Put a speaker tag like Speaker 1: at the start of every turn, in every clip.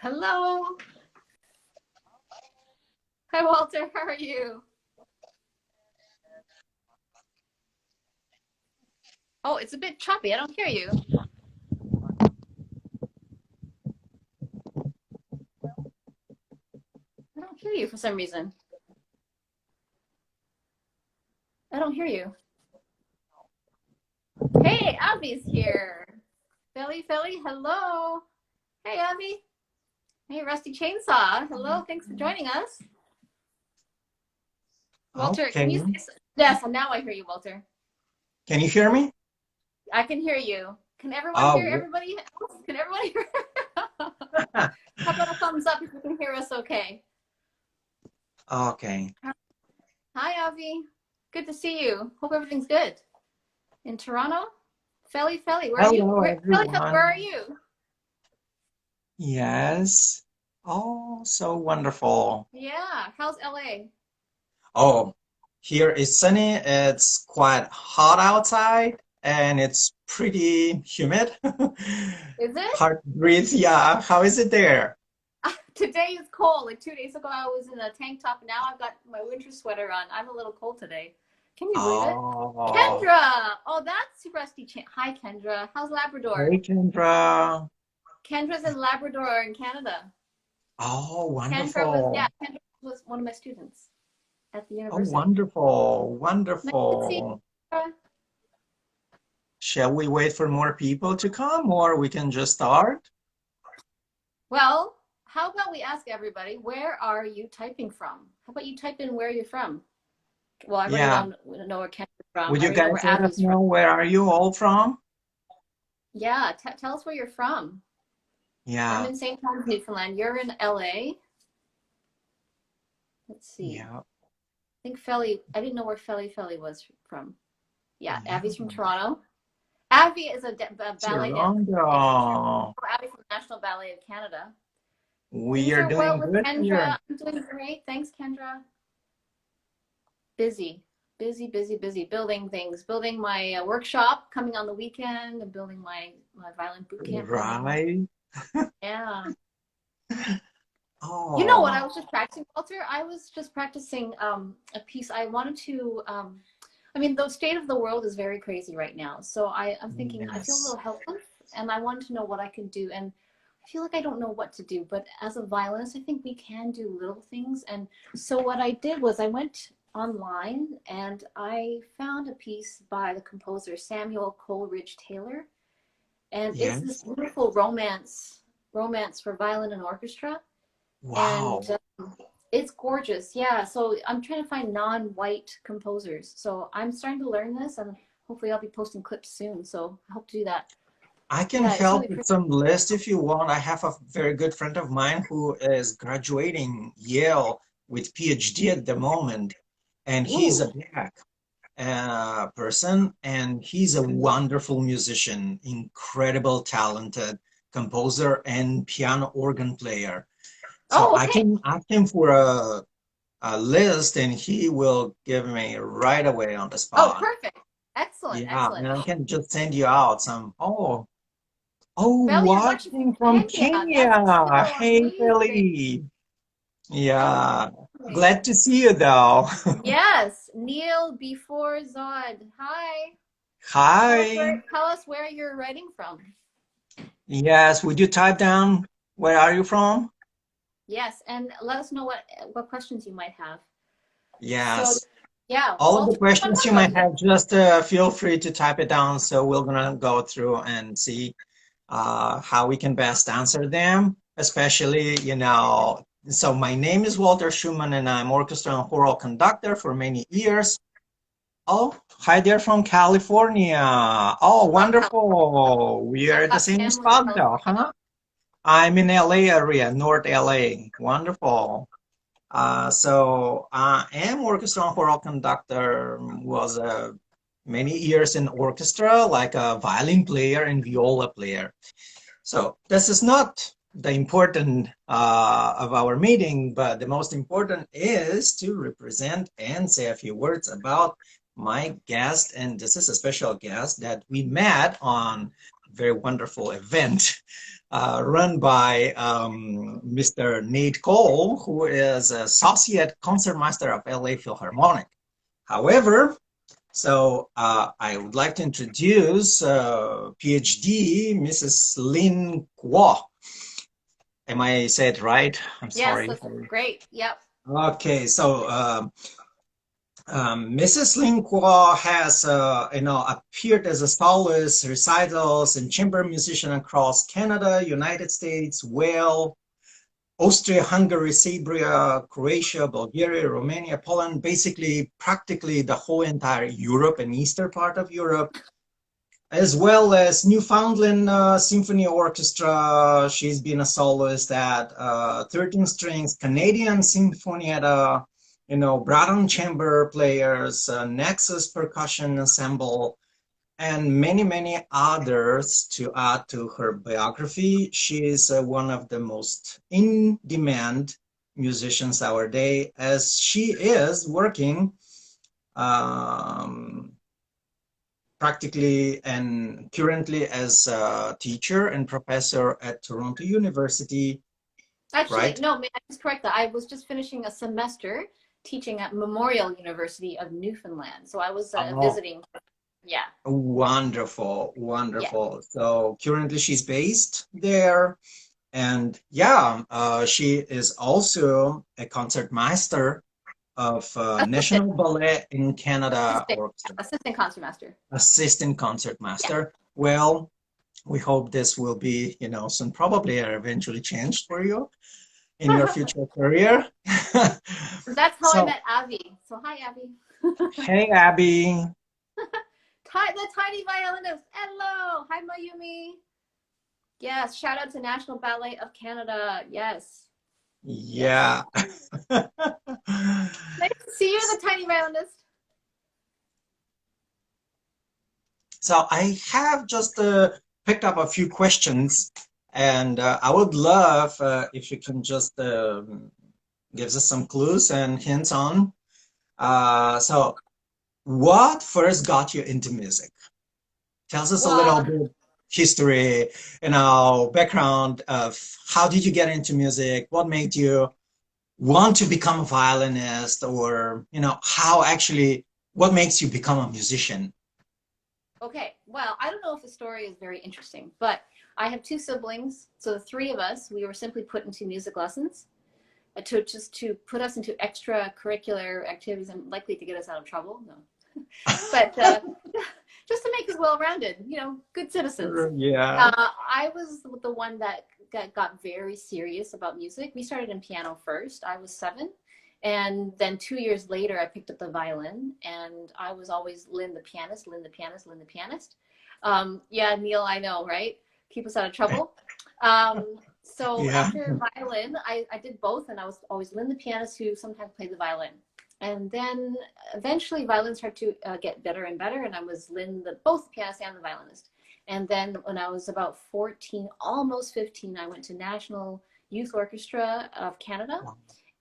Speaker 1: Hello. Hi, Walter. How are you? Oh, it's a bit choppy. I don't hear you. I don't hear you for some reason. I don't hear you. Hey, Abby's here. Philly, hello. Hey, Abby. Hey, Rusty Chainsaw. Hello. Thanks for joining us. Walter,
Speaker 2: Okay.
Speaker 1: can you say? Yes, and now I hear you, Walter.
Speaker 2: Can you hear me?
Speaker 1: I can hear you. Can everyone hear
Speaker 2: Oh,
Speaker 1: everybody? Can everybody hear? How about a thumbs up if you can hear us okay?
Speaker 2: okay.
Speaker 1: Hi, Avi. Good to see you. Hope everything's good. In Toronto? Felly, where are you?
Speaker 2: Hello,
Speaker 1: Felly, where are
Speaker 2: everyone.
Speaker 1: you?
Speaker 2: Yes. Oh, so wonderful.
Speaker 1: Yeah. How's LA?
Speaker 2: Oh, here is sunny. It's quite hot outside and it's pretty humid.
Speaker 1: Is it?
Speaker 2: Hard to breathe. Yeah. How is it there?
Speaker 1: Today is cold. Like 2 days ago, I was in a tank top. Now I've got my winter sweater on. I'm a little cold today. Can you believe it?
Speaker 2: Oh,
Speaker 1: Kendra! Oh, that's Rusty Hi, Kendra. How's Labrador?
Speaker 2: hey, Kendra.
Speaker 1: Kendra's in Labrador in Canada.
Speaker 2: Oh,
Speaker 1: Yeah,
Speaker 2: wonderful.
Speaker 1: Kendra was one of my students at the
Speaker 2: Oh,
Speaker 1: university.
Speaker 2: wonderful.
Speaker 1: Nice to see
Speaker 2: Wonderful.
Speaker 1: you, Kendra.
Speaker 2: Shall we wait for more people to come or we can just start?
Speaker 1: Well, how about we ask everybody, where are you typing from? How about you type in where you're from? Well, I already
Speaker 2: Yeah.
Speaker 1: know where Kendra's from.
Speaker 2: Would
Speaker 1: I
Speaker 2: you
Speaker 1: already know
Speaker 2: guys
Speaker 1: where
Speaker 2: let us
Speaker 1: Abby's from.
Speaker 2: know where are you all from?
Speaker 1: Yeah, tell us where you're from. I'm
Speaker 2: Yeah.
Speaker 1: in St. Thomas, Newfoundland. You're in LA. Let's see.
Speaker 2: Yeah.
Speaker 1: I think Felly, I didn't know where Felly was from. Yeah,
Speaker 2: Yeah.
Speaker 1: Abby's from Toronto. Abby is a ballet dancer.
Speaker 2: Toronto.
Speaker 1: Abby from the National Ballet of Canada.
Speaker 2: We
Speaker 1: Things
Speaker 2: are
Speaker 1: are well
Speaker 2: doing
Speaker 1: with
Speaker 2: good
Speaker 1: Kendra.
Speaker 2: here.
Speaker 1: I'm doing great. Thanks, Kendra. Busy, busy, building things, building my workshop coming on the weekend, and building my violin boot camp coming.
Speaker 2: Right.
Speaker 1: Yeah. You know what I
Speaker 2: Oh,
Speaker 1: was just practicing, Walter? I was just practicing a piece. I wanted to, I mean, the state of the world is very crazy right now. So I'm thinking, I feel a
Speaker 2: yes.
Speaker 1: little helpless and I wanted to know what I can do. And I feel like I don't know what to do. But as a violinist, I think we can do little things. And so what I did was I went online and I found a piece by the composer Samuel Coleridge Taylor. And it's this
Speaker 2: Yes.
Speaker 1: beautiful romance for violin and orchestra, and
Speaker 2: Wow.
Speaker 1: it's gorgeous. Yeah, so I'm trying to find non-white composers, so I'm starting to learn this, and hopefully I'll be posting clips soon, so I hope to do that.
Speaker 2: I can
Speaker 1: Yeah, it's
Speaker 2: help
Speaker 1: really
Speaker 2: with
Speaker 1: pretty.
Speaker 2: some list if you want. I have a very good friend of mine who is graduating Yale with PhD at the moment, and he's a
Speaker 1: Ooh.
Speaker 2: black person, and he's a wonderful musician, incredible talented composer and piano organ player. So
Speaker 1: Oh,
Speaker 2: I
Speaker 1: okay.
Speaker 2: can ask him for a list, and he will give me right away on the
Speaker 1: Oh,
Speaker 2: spot.
Speaker 1: perfect. Excellent,
Speaker 2: Yeah, and
Speaker 1: excellent.
Speaker 2: I can just send you out some. Oh,
Speaker 1: Belly, you're watching from
Speaker 2: watching from
Speaker 1: Kenya. That's
Speaker 2: Kenya.
Speaker 1: so
Speaker 2: Hey,
Speaker 1: amazing.
Speaker 2: Billy.
Speaker 1: That's
Speaker 2: Yeah,
Speaker 1: amazing.
Speaker 2: glad to see you though.
Speaker 1: Yes, Neil before Zod. Hi.
Speaker 2: Hi.
Speaker 1: Tell us where you're writing from.
Speaker 2: Yes, would you type down where are you from?
Speaker 1: Yes, and let us know what questions you might have. So,
Speaker 2: Yes.
Speaker 1: yeah,
Speaker 2: All of the
Speaker 1: Walter, what
Speaker 2: questions
Speaker 1: about
Speaker 2: you
Speaker 1: about
Speaker 2: might
Speaker 1: you?
Speaker 2: have, just feel free to type it down. So we're gonna go through and see how we can best answer them, especially, so my name is Walter Schumann and I'm orchestra and choral conductor for many years. Oh, hi there from California. Oh,
Speaker 1: Love California.
Speaker 2: wonderful. We are
Speaker 1: I've
Speaker 2: at the
Speaker 1: got
Speaker 2: same
Speaker 1: family in
Speaker 2: spot though,
Speaker 1: California.
Speaker 2: huh? I'm in LA area, North LA. Wonderful. So I am orchestra and choral conductor, was many years in orchestra, like a violin player and viola player. So this is not the important of our meeting, but the most important is to represent and say a few words about my guest. And this is a special guest that we met on very wonderful event run by Mr. Nate Cole, who is Associate Concertmaster of LA Philharmonic. However, I would like to introduce PhD Mrs. Lynn KUO. Am I said right? I'm
Speaker 1: Yes,
Speaker 2: sorry.
Speaker 1: that's great. Yep.
Speaker 2: Okay, Mrs. Lynn KUO has, appeared as a soloist, recitals, and chamber musician across Canada, United States, Wales, Austria, Hungary, Serbia, Croatia, Bulgaria, Romania, Poland, basically practically the whole entire Europe and eastern part of Europe, as well as Newfoundland Symphony Orchestra. She's been a soloist at 13 Strings, Canadian Sinfonietta, Bratton Chamber Players, Nexus Percussion Ensemble, and many, many others to add to her biography. She is one of the most in-demand musicians our day, as she is working practically and currently as a teacher and professor at Toronto University,
Speaker 1: Actually,
Speaker 2: right?
Speaker 1: no, may I just correct that? I was just finishing a semester teaching at Memorial University of Newfoundland. So I was
Speaker 2: Oh,
Speaker 1: visiting. Yeah.
Speaker 2: wonderful,
Speaker 1: Yeah.
Speaker 2: wonderful. So currently she's based there. And yeah, she is also a concertmaster of
Speaker 1: Assistant,
Speaker 2: National Ballet in Canada
Speaker 1: assistant,
Speaker 2: Orchestra,
Speaker 1: assistant concertmaster.
Speaker 2: assistant
Speaker 1: Yeah.
Speaker 2: concertmaster. Well, we hope this will be, soon probably eventually changed for you in your future career.
Speaker 1: That's how I
Speaker 2: So,
Speaker 1: met Avi. So hi, Avi.
Speaker 2: hey, Abby.
Speaker 1: The tiny violinist. Hello. Hi, Mayumi. Yes. Shout out to National Ballet of Canada. Yes. Yes.
Speaker 2: Yeah.
Speaker 1: Nice to see you, the tiny violinist.
Speaker 2: So I have just picked up a few questions, and I would love if you can just give us some clues and hints on. So, what first got you into music? Tells us a little
Speaker 1: Well,
Speaker 2: bit history, background of how did you get into music? What made you want to become a violinist, or how actually what makes you become a musician?
Speaker 1: okay. Well, I don't know if the story is very interesting, but I have two siblings. So the three of us, we were simply put into music lessons to put us into extracurricular activities and likely to get us out of trouble. No, but just to make us well-rounded, good citizens.
Speaker 2: Yeah.
Speaker 1: I was the one that got very serious about music. We started in piano first. I was 7. And then 2 years later, I picked up the violin, and I was always Lynn the pianist, Lynn the pianist, Lynn the pianist. Yeah, Neil, I know, right? Keep us out of trouble. So
Speaker 2: Yeah.
Speaker 1: after violin, I did both, and I was always Lynn the pianist who sometimes played the violin. And then eventually violin started to get better and better, and I was Lynn, both the pianist and the violinist. And then when I was about 14, almost 15, I went to National Youth Orchestra of Canada.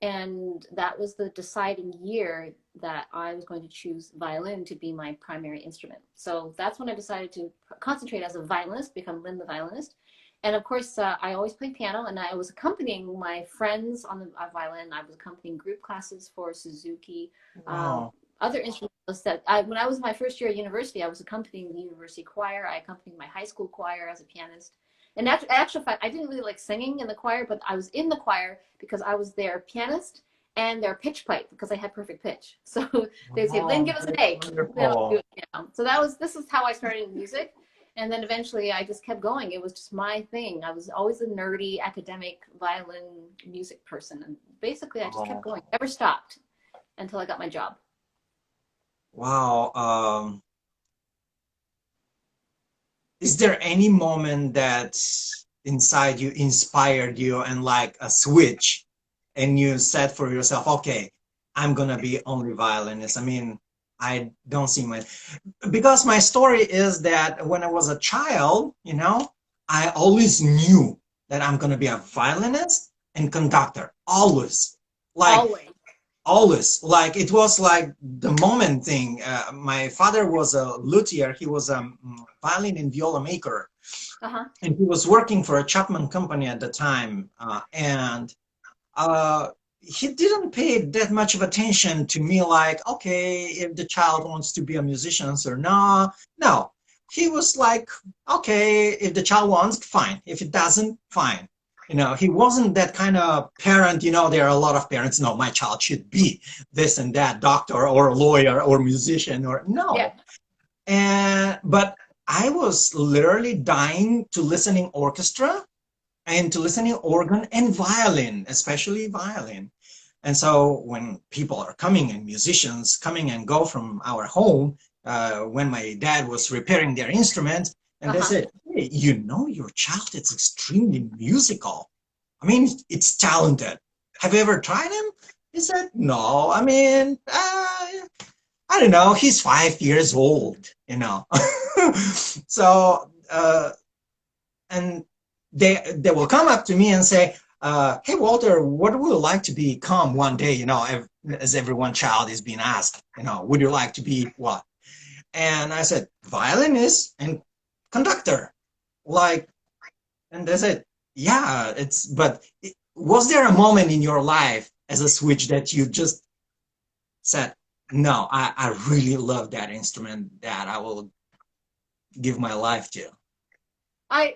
Speaker 1: And that was the deciding year that I was going to choose violin to be my primary instrument. So that's when I decided to concentrate as a violinist, become Lynn the violinist. And of course, I always played piano, and I was accompanying my friends on the violin. I was accompanying group classes for Suzuki,
Speaker 2: Wow.
Speaker 1: other instrumentalists when I was in my first year at university, I was accompanying the university choir. I accompanied my high school choir as a pianist. And actual fact, I didn't really like singing in the choir, but I was in the choir because I was their pianist and their pitch pipe because I had perfect pitch. So they'd say, Lynn,
Speaker 2: Oh,
Speaker 1: give us an
Speaker 2: that's
Speaker 1: A. Then I'll do
Speaker 2: wonderful.
Speaker 1: it. So this is how I started in music. And then eventually I just kept going. It was just my thing. I was always a nerdy academic violin music person. And basically I just kept
Speaker 2: Oh,
Speaker 1: going, never stopped until I got my job.
Speaker 2: wow. Is there any moment that inside you inspired you and like a switch and you said for yourself, okay, I'm gonna be only violinist? I mean, I don't see my, because my story is that when I was a child, I always knew that I'm gonna be a violinist and conductor, always. Like
Speaker 1: Always.
Speaker 2: always. Like it was like the moment thing. My father was a luthier. He was a violin and viola maker,
Speaker 1: Uh-huh.
Speaker 2: and he was working for a Chapman company at the time. And he didn't pay that much of attention to me, like, okay, if the child wants to be a musician or not. No, he was like, okay, if the child wants, fine. If it doesn't, fine. He wasn't that kind of parent. There are a lot of parents, no, my child should be this and that, doctor or lawyer or musician or
Speaker 1: Yeah.
Speaker 2: no. But I was literally dying to listening orchestra and to listening organ and violin, especially violin. And so when people are coming and musicians coming and go from our home, when my dad was repairing their instruments, and they
Speaker 1: Uh-huh.
Speaker 2: said, hey, your child is extremely musical. I mean, it's talented. Have you ever tried him? He said, no, I mean, I don't know. He's 5 years old. So, and they will come up to me and say, hey, Walter, what would you like to become one day? As everyone child is being asked, would you like to be what? And I said, violinist and conductor. Like, and they said, yeah, was there a moment in your life as a switch that you just said, no, I really love that instrument that I will give my life to?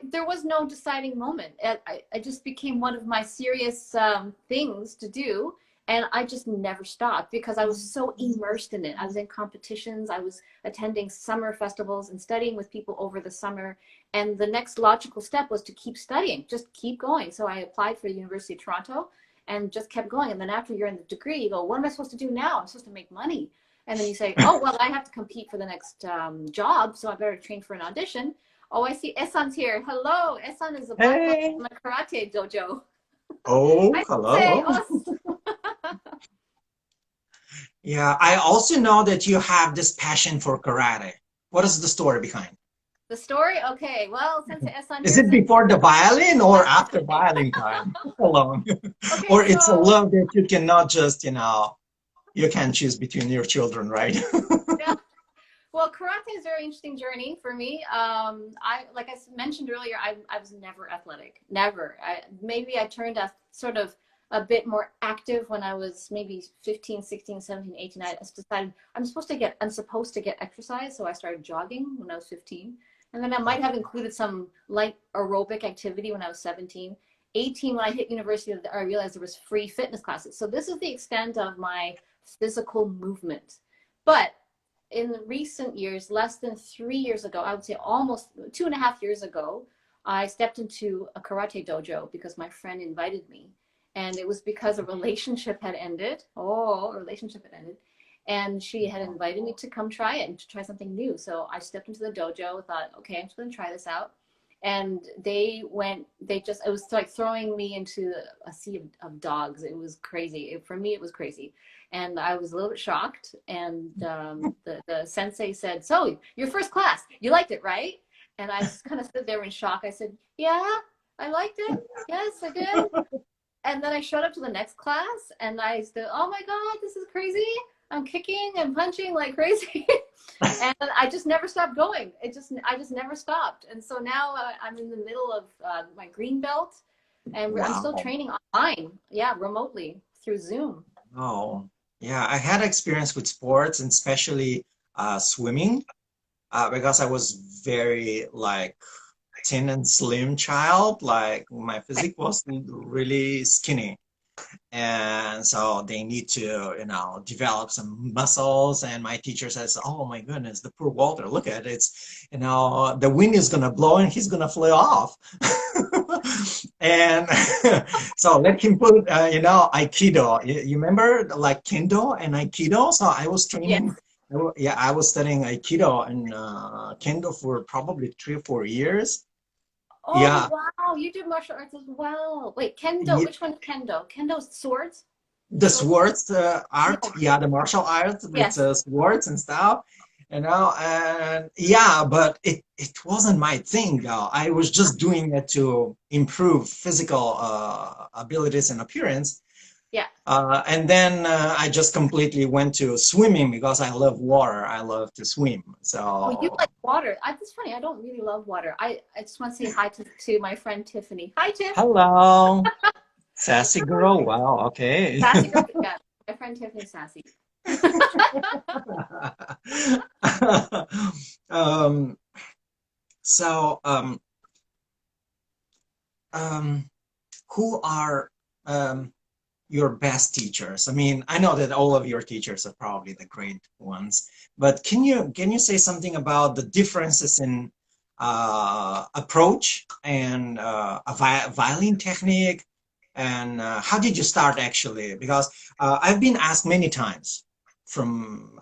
Speaker 1: There was no deciding moment. I just became one of my serious things to do, and I just never stopped because I was so immersed in it. I was in competitions, I was attending summer festivals and studying with people over the summer. And the next logical step was to keep studying, just keep going. So I applied for the University of Toronto and just kept going. And then after you're in the degree, you go, what am I supposed to do now? I'm supposed to make money. And then you say, oh, well, I have to compete for the next job, so I better train for an audition. Oh, I see Esan's here. Hello. Esan is a black belt
Speaker 2: Hey.
Speaker 1: from a karate dojo.
Speaker 2: Oh,
Speaker 1: I say,
Speaker 2: hello.
Speaker 1: oh,
Speaker 2: Yeah, I also know that you have this passion for karate. What is the story behind?
Speaker 1: the story? Okay. Well, since Esan
Speaker 2: Is
Speaker 1: here,
Speaker 2: it
Speaker 1: since
Speaker 2: before the violin or after violin time? Alone.
Speaker 1: okay,
Speaker 2: Or it's a
Speaker 1: so
Speaker 2: love that you cannot just, you can choose between your children, right?
Speaker 1: yeah. Well, karate is a very interesting journey for me. I like I mentioned earlier, I was never athletic, never. Maybe I turned a sort of a bit more active when I was maybe 15, 16, 17, 18. I decided I'm supposed to get exercise, so I started jogging when I was 15. And then I might have included some light aerobic activity when I was 17. 18, when I hit university, I realized there was free fitness classes. So this is the extent of my physical movement. But in recent years, less than 3 years ago, I would say almost 2.5 years ago, I stepped into a karate dojo because my friend invited me. And it was because a relationship had ended. Oh, a relationship had ended. And she had invited me to come try it and to try something new. So I stepped into the dojo, thought, okay, I'm just going to try this out. And it was like throwing me into a sea of dogs. It was crazy. For me, it was crazy. And I was a little bit shocked. And the sensei said, so your first class, you liked it, right? And I just kind of stood there in shock. I said, yeah, I liked it. Yes, I did. And then I showed up to the next class and I said, oh my God, this is crazy. I'm kicking and punching like crazy. And I just never stopped going. I just never stopped. And so now I'm in the middle of my green belt and I'm still
Speaker 2: Wow.
Speaker 1: training online. Yeah, remotely through Zoom.
Speaker 2: Oh, yeah. I had experience with sports and especially swimming because I was very like thin and slim child. Like my physique was really skinny. And so they need to develop some muscles, and my teacher says, oh my goodness, the poor Walter, look at it, it's the wind is going to blow and he's going to fly off. And so let him put aikido. You remember like kendo and aikido? So I was training.
Speaker 1: Yes.
Speaker 2: Yeah, I was studying aikido and kendo for probably 3 or 4 years.
Speaker 1: Oh,
Speaker 2: Yeah.
Speaker 1: wow. You do martial arts as well. Wait, Kendo. Which one is Kendo? Kendo's swords?
Speaker 2: The
Speaker 1: Sword?
Speaker 2: swords
Speaker 1: Yeah.
Speaker 2: art, yeah, the martial arts with
Speaker 1: Yes.
Speaker 2: swords and stuff, and yeah, but it wasn't my thing. I was just doing it to improve physical abilities and appearance.
Speaker 1: Yeah.
Speaker 2: And then I just completely went to swimming because I love water. I love to swim.
Speaker 1: Oh, you
Speaker 2: So
Speaker 1: like water. It's funny. I don't really love water. I just want to say hi to my friend Tiffany. Hi, Tiff.
Speaker 2: hello, sassy girl. Wow, okay.
Speaker 1: Sassy girl. Yeah, my friend Tiffany Sassy.
Speaker 2: um, so um, who are your best teachers? I mean, I know that all of your teachers are probably the great ones, but can you say something about the differences in approach and a violin technique, and how did you start actually? Because I've been asked many times from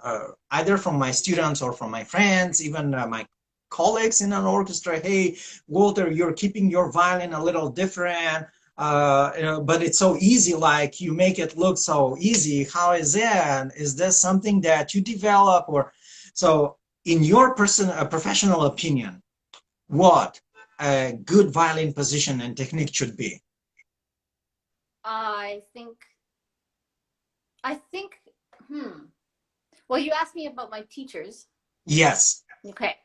Speaker 2: either from my students or from my friends, even my colleagues in an orchestra, hey, Walter, you're keeping your violin a little different, but it's so easy, like you make it look so easy. How is that? Is this something that you develop? Or so in your professional opinion, what a good violin position and technique should be?
Speaker 1: I think. I think. Hmm. Well, you asked me about my teachers.
Speaker 2: Yes.
Speaker 1: Okay.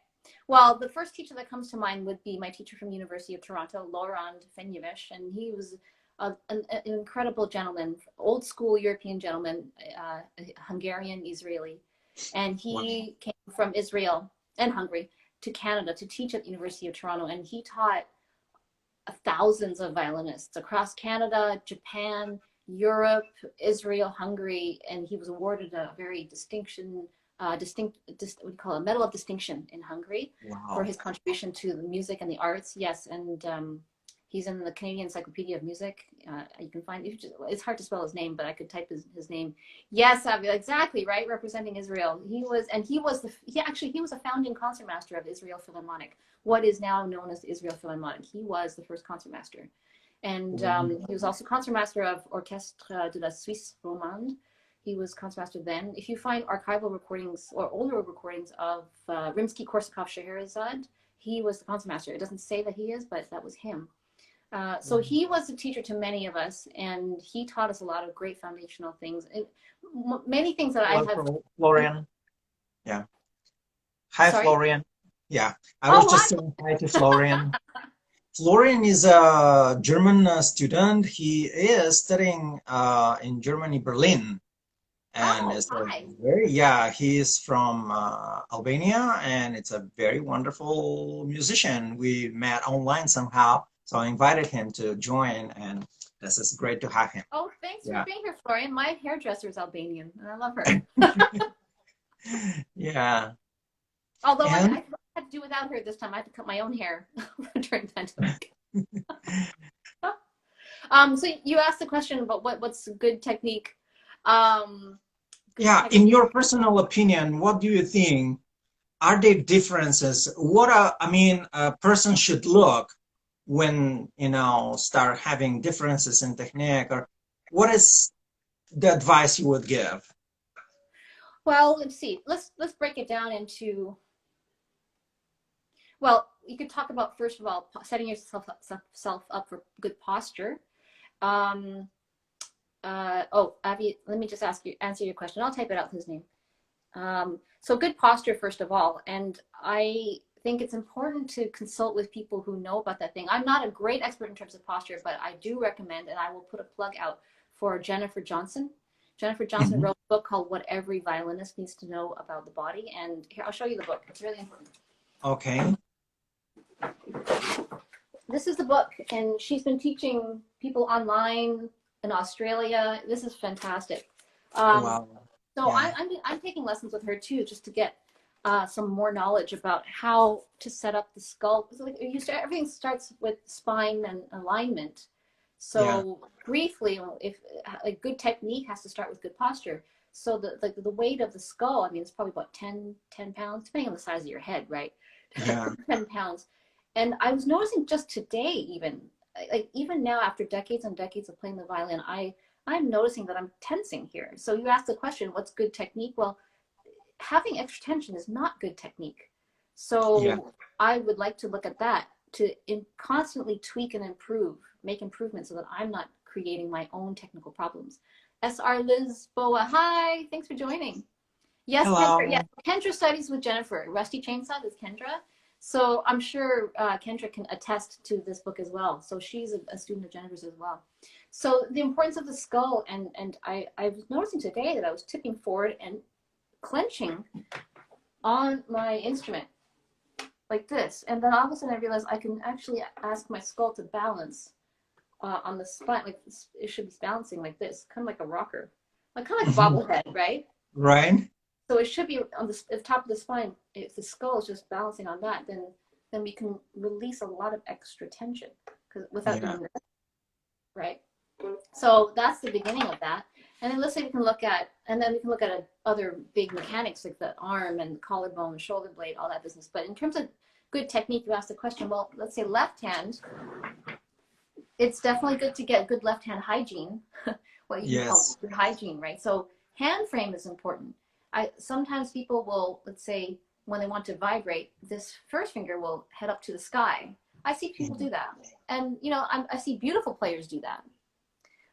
Speaker 1: Well, the first teacher that comes to mind would be my teacher from the University of Toronto, Laurent Fenyevich, and he was an incredible gentleman, old school European gentleman, Hungarian Israeli, and
Speaker 2: Wow.
Speaker 1: he came from Israel and Hungary to Canada to teach at the University of Toronto, and he taught thousands of violinists across Canada, Japan, Europe, Israel, Hungary, and he was awarded a very what do you call it, a medal of distinction in Hungary for
Speaker 2: Wow.
Speaker 1: his contribution to the music and the arts. Yes, and he's in the Canadian Encyclopedia of Music. You can find it's hard to spell his name, but I could type his name. Yes, exactly right, representing Israel. He was a founding concertmaster of Israel Philharmonic, what is now known as the Israel Philharmonic. He was the first concertmaster. And he was also concertmaster of Orchestre de la Suisse Romande. He was concertmaster then. If you find archival recordings or older recordings of Rimsky-Korsakov Scheherazade, he was the concertmaster. It doesn't say that he is, but that was him. So he was a teacher to many of us, and he taught us a lot of great foundational things. And many things that I have.
Speaker 2: Florian. Yeah. Hi,
Speaker 1: Sorry.
Speaker 2: Florian. Yeah, I was
Speaker 1: Oh,
Speaker 2: just
Speaker 1: hi.
Speaker 2: saying hi to Florian. Florian is a German student. He is studying in Germany, Berlin, and
Speaker 1: Oh,
Speaker 2: is a
Speaker 1: hi.
Speaker 2: very, yeah, he is from Albania, and it's a very wonderful musician. We met online somehow, so I invited him to join, and this is great to have him.
Speaker 1: Oh, thanks for
Speaker 2: Yeah,
Speaker 1: being here, Florian. My hairdresser is Albanian, and I love her.
Speaker 2: yeah,
Speaker 1: Although
Speaker 2: and
Speaker 1: I had to do without her this time. I had to cut my own hair during the pandemic. So you asked the question about what's good technique. Um, good
Speaker 2: yeah, in
Speaker 1: technique.
Speaker 2: your personal opinion, what do you think? Are there differences? I mean, a person should look when, start having differences in technique, or what is the advice you would give?
Speaker 1: Well, let's see. Let's break it down into. Well, you could talk about first of all setting yourself up for good posture. Um, Avi, let me just answer your question. I'll type it out his name. So good posture, first of all. And I think it's important to consult with people who know about that thing. I'm not a great expert in terms of posture, but I do recommend, and I will put a plug out for Jennifer Johnson. Jennifer Johnson
Speaker 2: Mhm.
Speaker 1: wrote a book called What Every Violinist Needs to Know About the Body. And here, I'll show you the book. It's really important.
Speaker 2: Okay.
Speaker 1: This is the book, and she's been teaching people online in Australia. This is fantastic. Um,
Speaker 2: Wow.
Speaker 1: So
Speaker 2: Yeah.
Speaker 1: I'm taking lessons with her too, just to get some more knowledge about how to set up the skull. So like everything starts with spine and alignment.
Speaker 2: Yeah.
Speaker 1: So briefly, if a good technique has to start with good posture. So the weight of the skull, I mean, it's probably about 10 pounds, depending on the size of your head, right?
Speaker 2: Yeah.
Speaker 1: 10 pounds. And I was noticing just today, even like even now after decades and decades of playing the violin, I'm noticing that I'm tensing here. So you asked the question, what's good technique? Well, having extra tension is not good technique.
Speaker 2: Yeah.
Speaker 1: So I would like to look at that to constantly tweak and improve, make improvements so that I'm not creating my own technical problems. SR Lisboa, hi, thanks for joining. Yes, Kendra, yes,
Speaker 2: Hello.
Speaker 1: Kendra studies with Jennifer. Rusty Chainsaw is Kendra. So I'm sure Kendra can attest to this book as well. So she's a student of Jennifer's as well. So the importance of the skull, and I was noticing today that I was tipping forward and clenching on my instrument like this. And then all of a sudden I realized I can actually ask my skull to balance on the spine, like it should be balancing like this, kind of like a rocker, like kind of like a bobblehead, right?
Speaker 2: Right?
Speaker 1: So it should be on the top of the spine. If the skull is just balancing on that, then we can release a lot of extra tension without
Speaker 2: Yeah.
Speaker 1: doing this, right? So that's the beginning of that. And then let's say we can look at, other big mechanics like the arm and collarbone, shoulder blade, all that business. But in terms of good technique, you asked the question, well, let's say left hand, it's definitely good to get good left hand hygiene, what you call
Speaker 2: Yes.
Speaker 1: good hygiene, right? So hand frame is important. Sometimes people will, let's say, when they want to vibrate, this first finger will head up to the sky. I see people do that. And, you know, I see beautiful players do that.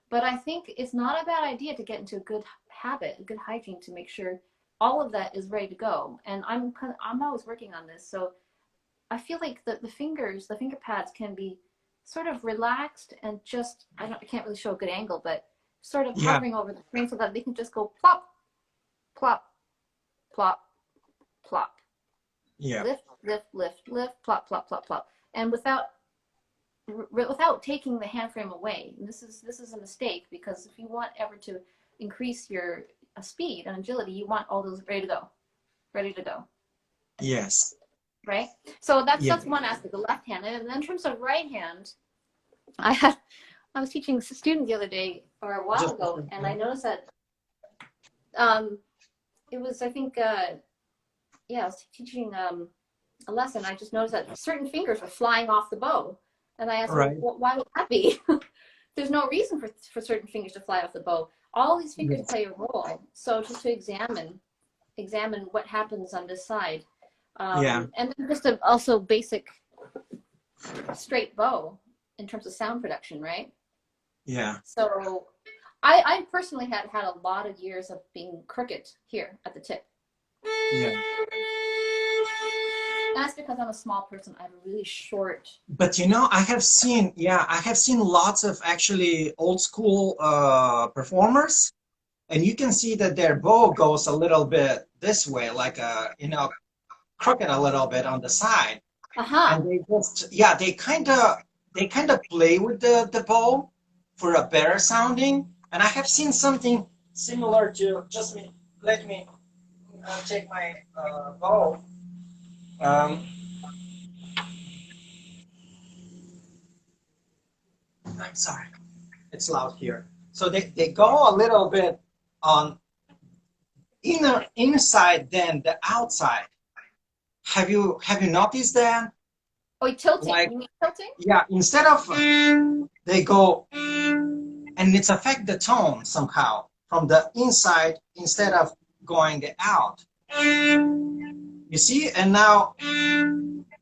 Speaker 1: But I think it's not a bad idea to get into a good habit, a good hygiene, to make sure all of that is ready to go. And I'm always working on this. So I feel like the fingers, the finger pads can be sort of relaxed and just, I can't really show a good angle, but sort of
Speaker 2: Yeah.
Speaker 1: hovering over the frame so that they can just go plop, plop, plop, plop.
Speaker 2: Yeah.
Speaker 1: Lift, lift, lift, lift, plop, plop, plop, plop. And without taking the hand frame away. And this is a mistake, because if you want ever to increase your speed and agility, you want all those ready to go,
Speaker 2: Yes.
Speaker 1: right? So that's
Speaker 2: Yeah.
Speaker 1: one aspect, the left hand. And then in terms of right hand, I was teaching a student the other day or a while ago, and I noticed that it was, I think, I was teaching a lesson. I just noticed that certain fingers were flying off the bow. And I asked,
Speaker 2: Right.
Speaker 1: well, why would that be? There's no reason for certain fingers to fly off the bow. All these fingers play a role. So just to examine what happens on this side.
Speaker 2: Yeah.
Speaker 1: And then just also basic straight bow in terms of sound production, right?
Speaker 2: Yeah.
Speaker 1: So I personally had a lot of years of being crooked here at the tip.
Speaker 2: Yeah.
Speaker 1: That's because I'm a small person. I have a really short.
Speaker 2: But you know, I have seen lots of actually old school performers, and you can see that their bow goes a little bit this way, like crooked a little bit on the side. And they just, they kind of play with the bow for a better sounding. And I have seen something similar to, let me take my bow. I'm sorry, it's loud here. So they go a little bit on inside than the outside. Have you noticed that?
Speaker 1: Oh, tilting.
Speaker 2: Like,
Speaker 1: You mean tilting?
Speaker 2: yeah, instead of they go, and it's affect the tone somehow from the inside instead of going out. You see, and now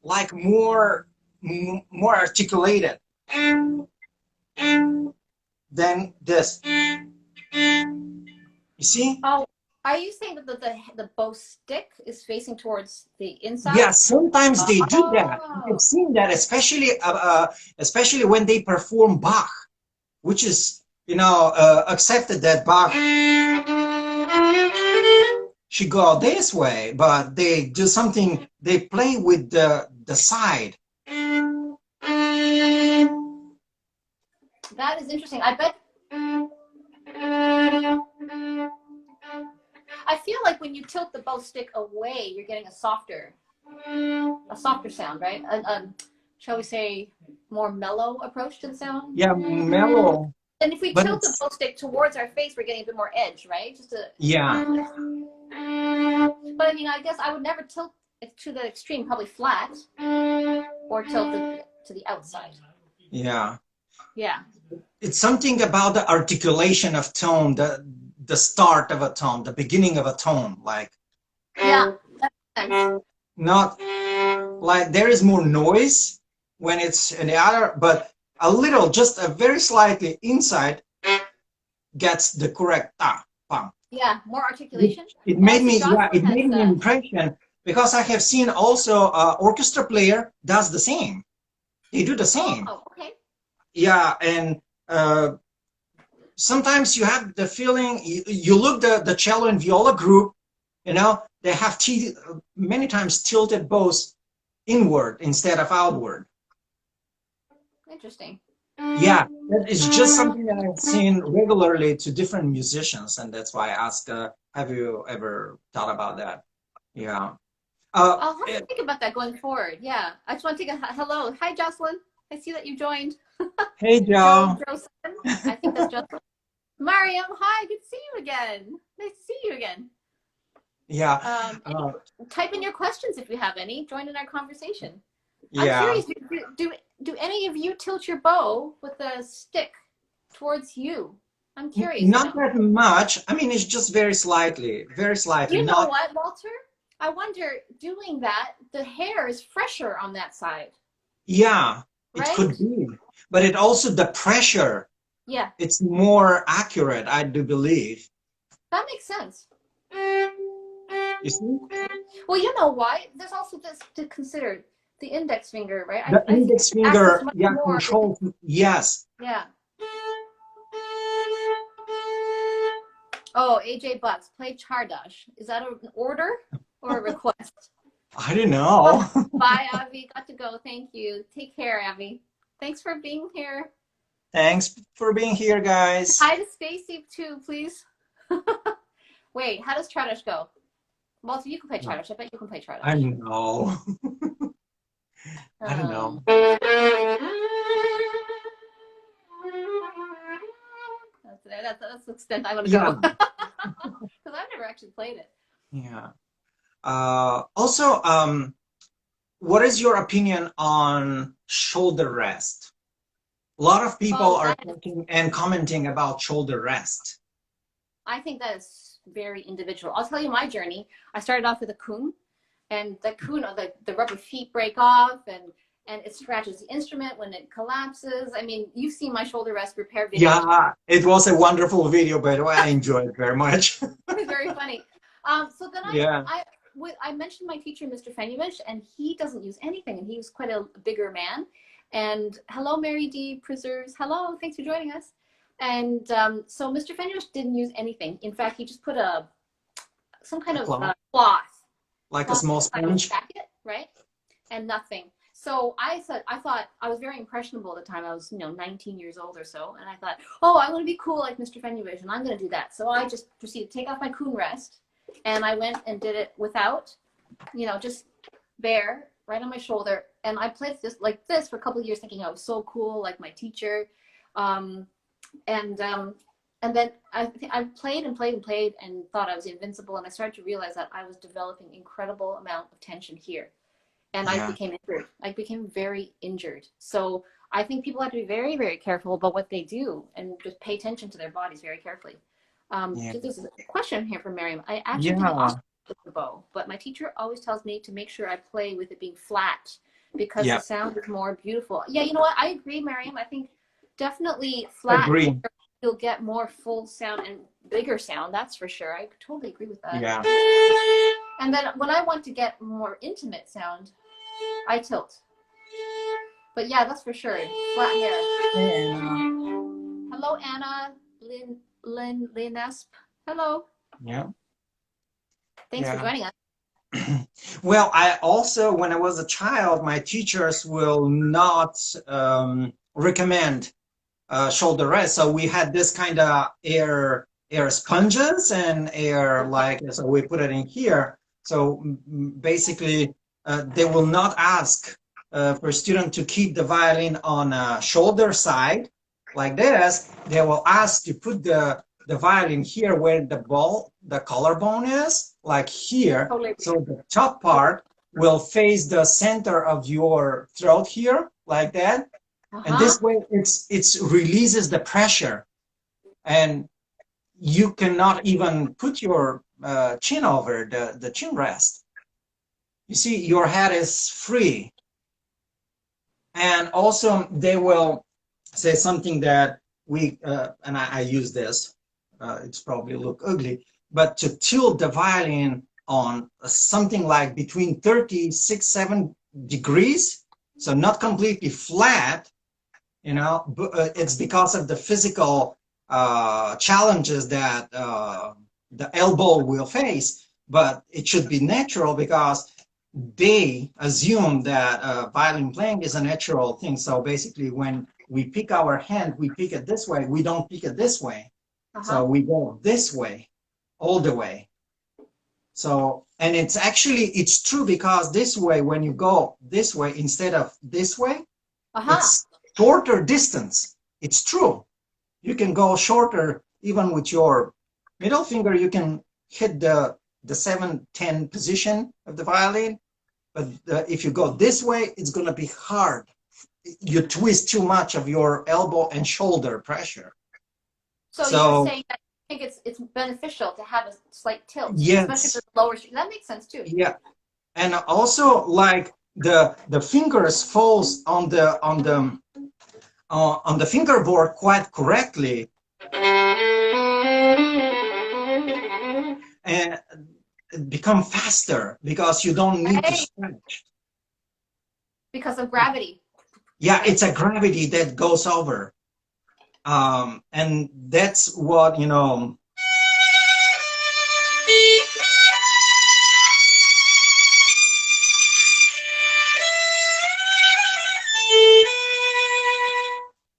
Speaker 2: like more articulated than this. You see?
Speaker 1: Oh, are you saying that the bow stick is facing towards the inside?
Speaker 2: Yeah, sometimes they do that.
Speaker 1: Oh.
Speaker 2: I've seen that, especially when they perform Bach, which is, accepted that Bach should go this way, but they do something. They play with the side.
Speaker 1: That is interesting. I bet. I feel like when you tilt the bow stick away, you're getting a softer sound, right? Shall we say, more mellow approach to the sound?
Speaker 2: Yeah, mellow.
Speaker 1: And if we tilt the bow stick towards our face, we're getting a bit more edge, right?
Speaker 2: Yeah.
Speaker 1: But I mean, I guess I would never tilt it to the extreme, probably flat, or tilt it to the outside.
Speaker 2: Yeah.
Speaker 1: Yeah.
Speaker 2: It's something about the articulation of tone, the start of a tone, the beginning of a tone, like.
Speaker 1: Yeah, that makes sense.
Speaker 2: Not like there is more noise when it's in the other, but a little, just a very slightly inside gets the correct ta, pam.
Speaker 1: Yeah, more articulation.
Speaker 2: It
Speaker 1: Oh, I
Speaker 2: made
Speaker 1: see
Speaker 2: me, yeah,
Speaker 1: Jocelyn
Speaker 2: it
Speaker 1: has
Speaker 2: made me an
Speaker 1: that.
Speaker 2: impression because I have seen also orchestra player does the same. They do the same.
Speaker 1: Oh, okay.
Speaker 2: Yeah, and sometimes you have the feeling you look the cello and viola group, you know, they have many times tilted bows inward instead of outward.
Speaker 1: Interesting.
Speaker 2: Yeah, it's just something that I've seen regularly to different musicians, and that's why I ask, have you ever thought about that? Yeah.
Speaker 1: I'll have to
Speaker 2: Eh,
Speaker 1: think about that going forward. Yeah. I just want to take a hello. Hi, Jocelyn. I see that you joined.
Speaker 2: hey, Joe.
Speaker 1: Joe, I think that's Jocelyn. Mariam, hi. Good to see you again. Nice to see you again.
Speaker 2: Yeah.
Speaker 1: Any, type in your questions if you have any. Join in our conversation. I'm
Speaker 2: Yeah.
Speaker 1: curious. Do any of you tilt your bow with a stick towards you? I'm curious to
Speaker 2: Not
Speaker 1: know.
Speaker 2: that much. I mean, it's just very slightly.
Speaker 1: You know
Speaker 2: Not,
Speaker 1: what, Walter? I wonder, doing that, the hair is fresher on that side,
Speaker 2: yeah, it
Speaker 1: right?
Speaker 2: could be. But it also, the pressure,
Speaker 1: Yeah,
Speaker 2: it's more accurate, I do believe.
Speaker 1: that makes sense.
Speaker 2: You see?
Speaker 1: Well, you know why? There's also this to consider, the index finger, right?
Speaker 2: The
Speaker 1: I think
Speaker 2: index
Speaker 1: it access
Speaker 2: finger,
Speaker 1: much
Speaker 2: yeah,
Speaker 1: more.
Speaker 2: controls, yes.
Speaker 1: Yeah. Oh, AJ Bucks, play Chardash. Is that an order or a request?
Speaker 2: I don't know.
Speaker 1: Oh, bye, Avi. Got to go. Thank you. Take care, Avi. Thanks for being here.
Speaker 2: Thanks for being here, guys.
Speaker 1: Hi to Stacy too, please. Wait, how does Chardash go? Walter, you can play Chardash. I bet you can play
Speaker 2: I
Speaker 1: Chardash.
Speaker 2: don't know. I don't
Speaker 1: Um,
Speaker 2: know.
Speaker 1: that's the extent I'm gonna
Speaker 2: Yeah,
Speaker 1: go because I've never actually played it.
Speaker 2: yeah. Also, what is your opinion on shoulder rest? A lot of people
Speaker 1: Oh,
Speaker 2: are
Speaker 1: that is,
Speaker 2: talking and commenting about shoulder rest.
Speaker 1: I think that is very individual. I'll tell you my journey. I started off with a kun, and the kun, the rubber feet break off, and it scratches the instrument when it collapses. I mean, you've seen my shoulder rest repair videos.
Speaker 2: Yeah, it was a wonderful video, by the way. I enjoyed it very much.
Speaker 1: It's very funny. So then
Speaker 2: Yeah.
Speaker 1: I mentioned my teacher, Mr. Fenuish, and he doesn't use anything, and he was quite a bigger man. And hello, Mary D. Preserves. Hello, thanks for joining us. And so Mr. Fenuish didn't use anything. In fact, he just put some kind
Speaker 2: A
Speaker 1: of
Speaker 2: cloth,
Speaker 1: cloth,
Speaker 2: like a
Speaker 1: cloth
Speaker 2: small
Speaker 1: inside his
Speaker 2: sponge.
Speaker 1: jacket, right? And nothing. So I thought I was very impressionable at the time. I was, 19 years old or so, and I thought, oh, I'm going to be cool like Mr. Fenuish, and I'm going to do that. So I just proceeded to take off my coon rest, and I went and did it without, just bare, right on my shoulder, and I played this like this for a couple of years, thinking I was so cool, like my teacher, um, and um, and then I played and played and played and thought I was invincible, and I started to realize that I was developing incredible amount of tension here, and I
Speaker 2: Yeah,
Speaker 1: became injured. I became very injured. So I think people have to be very, very careful about what they do and just pay attention to their bodies very carefully.
Speaker 2: yeah,
Speaker 1: There's a question here from Miriam. I actually did the
Speaker 2: yeah,
Speaker 1: opposite with the bow, but my teacher always tells me to make sure I play with it being flat because the
Speaker 2: yeah.
Speaker 1: sound is more beautiful. Yeah, you know what? I agree, Miriam. I think definitely flat hair,
Speaker 2: Agree.
Speaker 1: you'll get more full sound and bigger sound. That's for sure. I totally agree with that.
Speaker 2: Yeah.
Speaker 1: And then when I want to get more intimate sound, I tilt. But yeah, that's for sure. Flat hair.
Speaker 2: Hey, Anna.
Speaker 1: Hello, Anna. Lynn Esp. Hello.
Speaker 2: Yeah,
Speaker 1: Thanks for
Speaker 2: yeah.
Speaker 1: joining us.
Speaker 2: Well, I also, when I was a child, my teachers will not recommend shoulder rest. So we had this kind of air sponges and air
Speaker 1: Okay.
Speaker 2: like, so we put it in here. So basically, they will not ask for a student to keep the violin on a shoulder side like this. They will ask to put the violin here where the collarbone is, like here.
Speaker 1: Totally.
Speaker 2: So the top part will face the center of your throat here, like that. And
Speaker 1: Uh-huh.
Speaker 2: this way it's releases the pressure, and you cannot even put your chin over the chin rest. You see, your head is free. And also they will say something that we, and I use this, it's probably look ugly, but to tilt the violin on something like between 36, 7 degrees, so not completely flat, you know, it's because of the physical challenges that the elbow will face, but it should be natural because they assume that violin playing is a natural thing. So basically, when we pick our hand, we pick it this way. We don't pick it this way. So we go this way, all the way. So, and it's true because this way, when you go this way instead of this way, it's shorter distance. It's true. You can go shorter even with your middle finger. You can hit the 7-10 position of the violin. But if you go this way, it's going to be hard. You twist too much of your elbow and shoulder pressure.
Speaker 1: So you're saying that you think it's beneficial to have a slight tilt,
Speaker 2: yes,
Speaker 1: especially for the lower string. That makes sense too.
Speaker 2: Yeah, and also like the fingers falls on the fingerboard quite correctly, and become faster because you don't need to stretch.
Speaker 1: Because of gravity.
Speaker 2: Yeah, it's a gravity that goes over. And that's what, you know,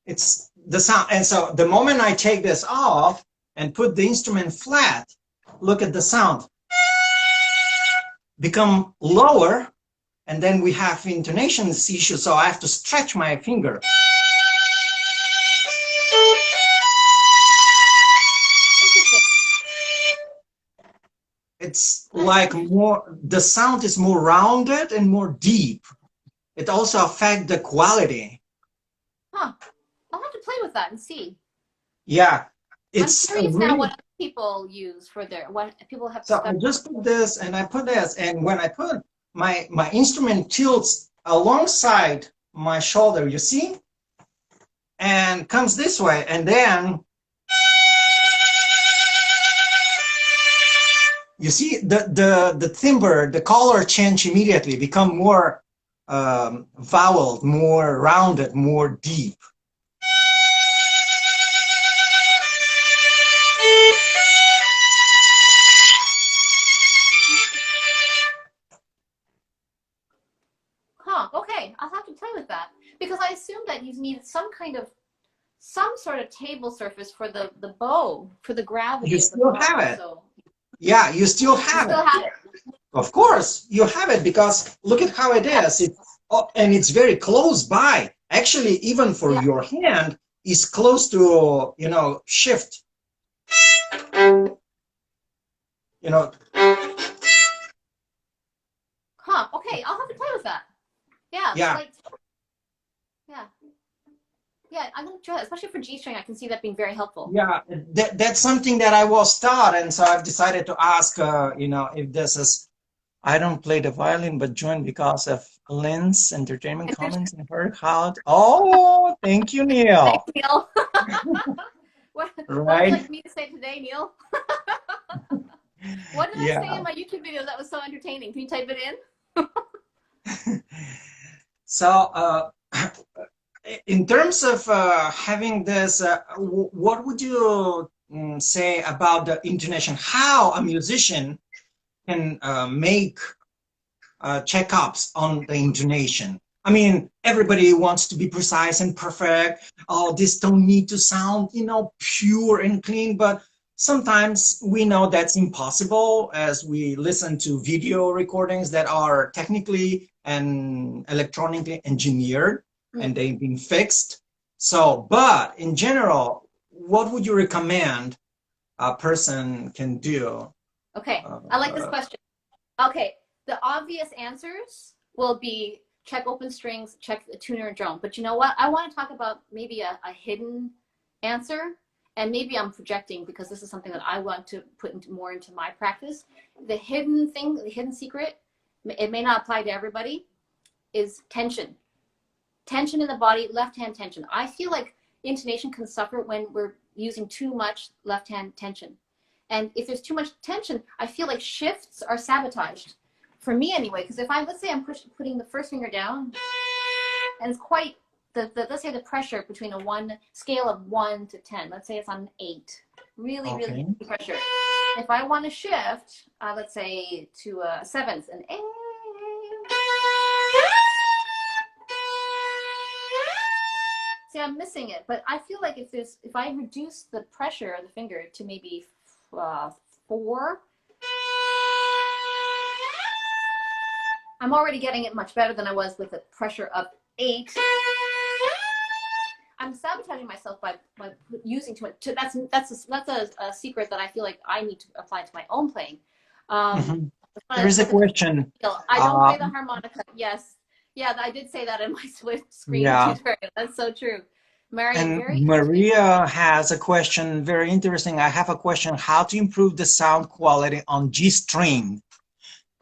Speaker 2: it's the sound. And so the moment I take this off and put the instrument flat, look at the sound. Become lower, and then we have intonation issue, so I have to stretch my finger. It's like more, the sound is more rounded and more deep. It also affects the quality.
Speaker 1: Huh. I'll have to play with that and see.
Speaker 2: Yeah.
Speaker 1: It's I'm curious really, now what other people use for their, what people have.
Speaker 2: So I just put this and I put this, and when I put my instrument tilts alongside my shoulder, you see, and comes this way, and then you see the timbre, the color change immediately, become more voweled, more rounded, more deep.
Speaker 1: Huh, okay, I'll have to play with that. Because I assume that you need some sort of table surface for the bow, for the gravity.
Speaker 2: You still have it. So. Yeah, you still have it. Of course, you have it because look at how it is. And it's very close by. Actually, even for your hand, is close to, you know, shift. You know.
Speaker 1: Huh, okay, I'll have to play with that. Yeah.
Speaker 2: Yeah.
Speaker 1: Yeah, I'm going to try it, especially for G string. I can see that being very helpful.
Speaker 2: Yeah, that's something that I was taught, and so I've decided to ask, you know, if this is, I don't play the violin, but joined because of Lynn's entertainment comments and heard how. Oh, thank you, Neil.
Speaker 1: Thanks, Neil. What would you like me to say today, Neil? What did I say in my YouTube video that was so entertaining? Can you type it in?
Speaker 2: So, in terms of having this, what would you say about the intonation? How a musician can make checkups on the intonation? I mean, everybody wants to be precise and perfect. Oh, this don't need to sound, you know, pure and clean, but sometimes we know that's impossible as we listen to video recordings that are technically and electronically engineered and they've been fixed. So, but in general, what would you recommend a person can do?
Speaker 1: Okay, I like this question. Okay, the obvious answers will be check open strings, check the tuner and drone. But you know what? I want to talk about maybe a hidden answer. And maybe I'm projecting because this is something that I want to put more into my practice. The hidden thing, the hidden secret, it may not apply to everybody, is tension. Tension in the body, left hand tension. I feel like intonation can suffer when we're using too much left hand tension. And if there's too much tension, I feel like shifts are sabotaged. For me anyway, because if let's say I'm putting the first finger down, and it's quite, let's say the pressure between a scale of 1 to 10, let's say it's on an 8, really,
Speaker 2: Okay.
Speaker 1: really heavy pressure. If I want to shift, let's say to a 7th, an A, see, I'm missing it, but I feel like if I reduce the pressure of the finger to maybe 4, I'm already getting it much better than I was with the pressure of 8. I'm sabotaging myself by using too much. That's a secret that I feel like I need to apply to my own playing.
Speaker 2: There is a question.
Speaker 1: I don't play the harmonica. Yes, yeah, I did say that in my screen tutorial. That's so true.
Speaker 2: And Maria has a question, very interesting. I have a question: how to improve the sound quality on G string?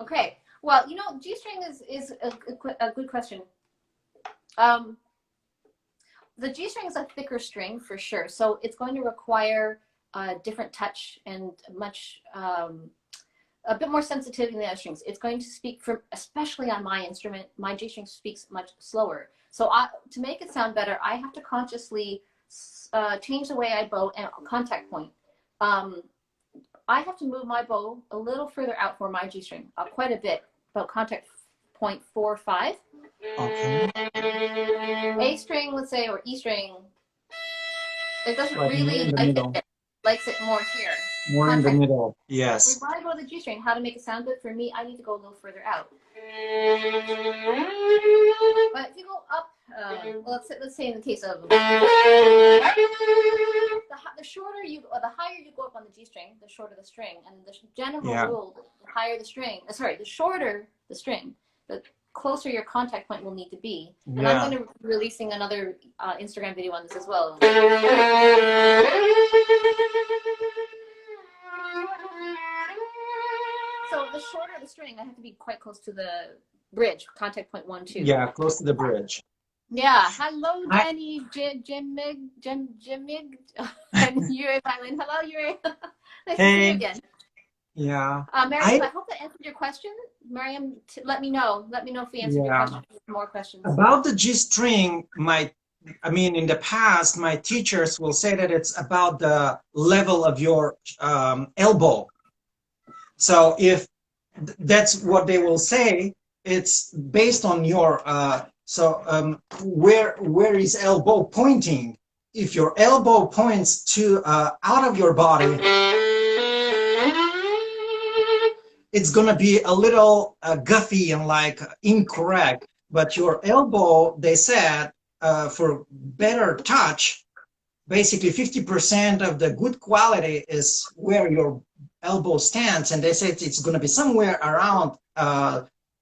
Speaker 1: Okay, well, G string is a good question. The G string is a thicker string for sure, so it's going to require a different touch and a bit more sensitivity than the other strings. It's going to speak especially on my instrument, my G string speaks much slower. So to make it sound better, I have to consciously change the way I bow and contact point. I have to move my bow a little further out for my G string, quite a bit, about contact point 4 or 5.
Speaker 2: Okay.
Speaker 1: A string, let's say, or E string, it doesn't
Speaker 2: Like
Speaker 1: really like it. It likes it more here.
Speaker 2: More in the middle, yes.
Speaker 1: When I go to the G string, how to make it sound good for me, I need to go a little further out. But if you go up, well, let's say in the case of the shorter the higher you go up on the G string, the shorter the string, and the general rule, the higher the string, the shorter the string, the closer your contact point will need to be. And I'm going to be releasing another Instagram video on this as well. So the shorter the string, I have to be quite close to the bridge, contact point 1, 2.
Speaker 2: Yeah, close to the bridge.
Speaker 1: Yeah. Hello, Jenny, Jimig, and youre Violin. Hello, youre. Nice to see you again.
Speaker 2: Yeah.
Speaker 1: Miriam, I hope that answered your question. Miriam, let me know. Let me know if we answered your question. More questions.
Speaker 2: About the G string, in the past, my teachers will say that it's about the level of your elbow. So if that's what they will say, it's based on your where is elbow pointing? If your elbow points to out of your body, it's gonna be a little guffy and like incorrect. But your elbow, they said, for better touch, basically 50% of the good quality is where your elbow stands, and they said it's going to be somewhere around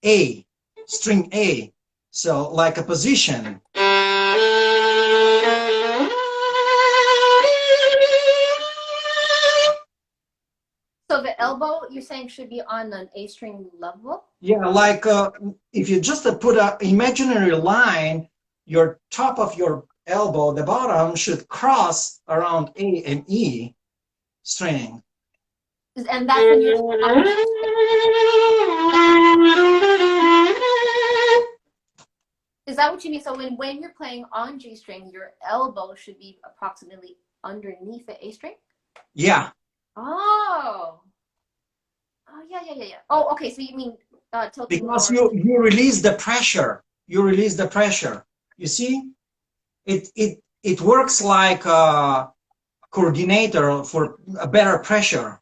Speaker 2: A, string A, so like a position.
Speaker 1: So the elbow, you're saying, should be on an A string level?
Speaker 2: Yeah, like if you just put an imaginary line, your top of your elbow, the bottom should cross around A and E string.
Speaker 1: And that's when you're... Is that what you mean? So when you're playing on G string, your elbow should be approximately underneath the A string?
Speaker 2: Yeah.
Speaker 1: Oh. Oh, yeah. Oh, okay. So you mean tilting
Speaker 2: because
Speaker 1: lower.
Speaker 2: you release the pressure. You release the pressure. You see? It works like a coordinator for a better pressure.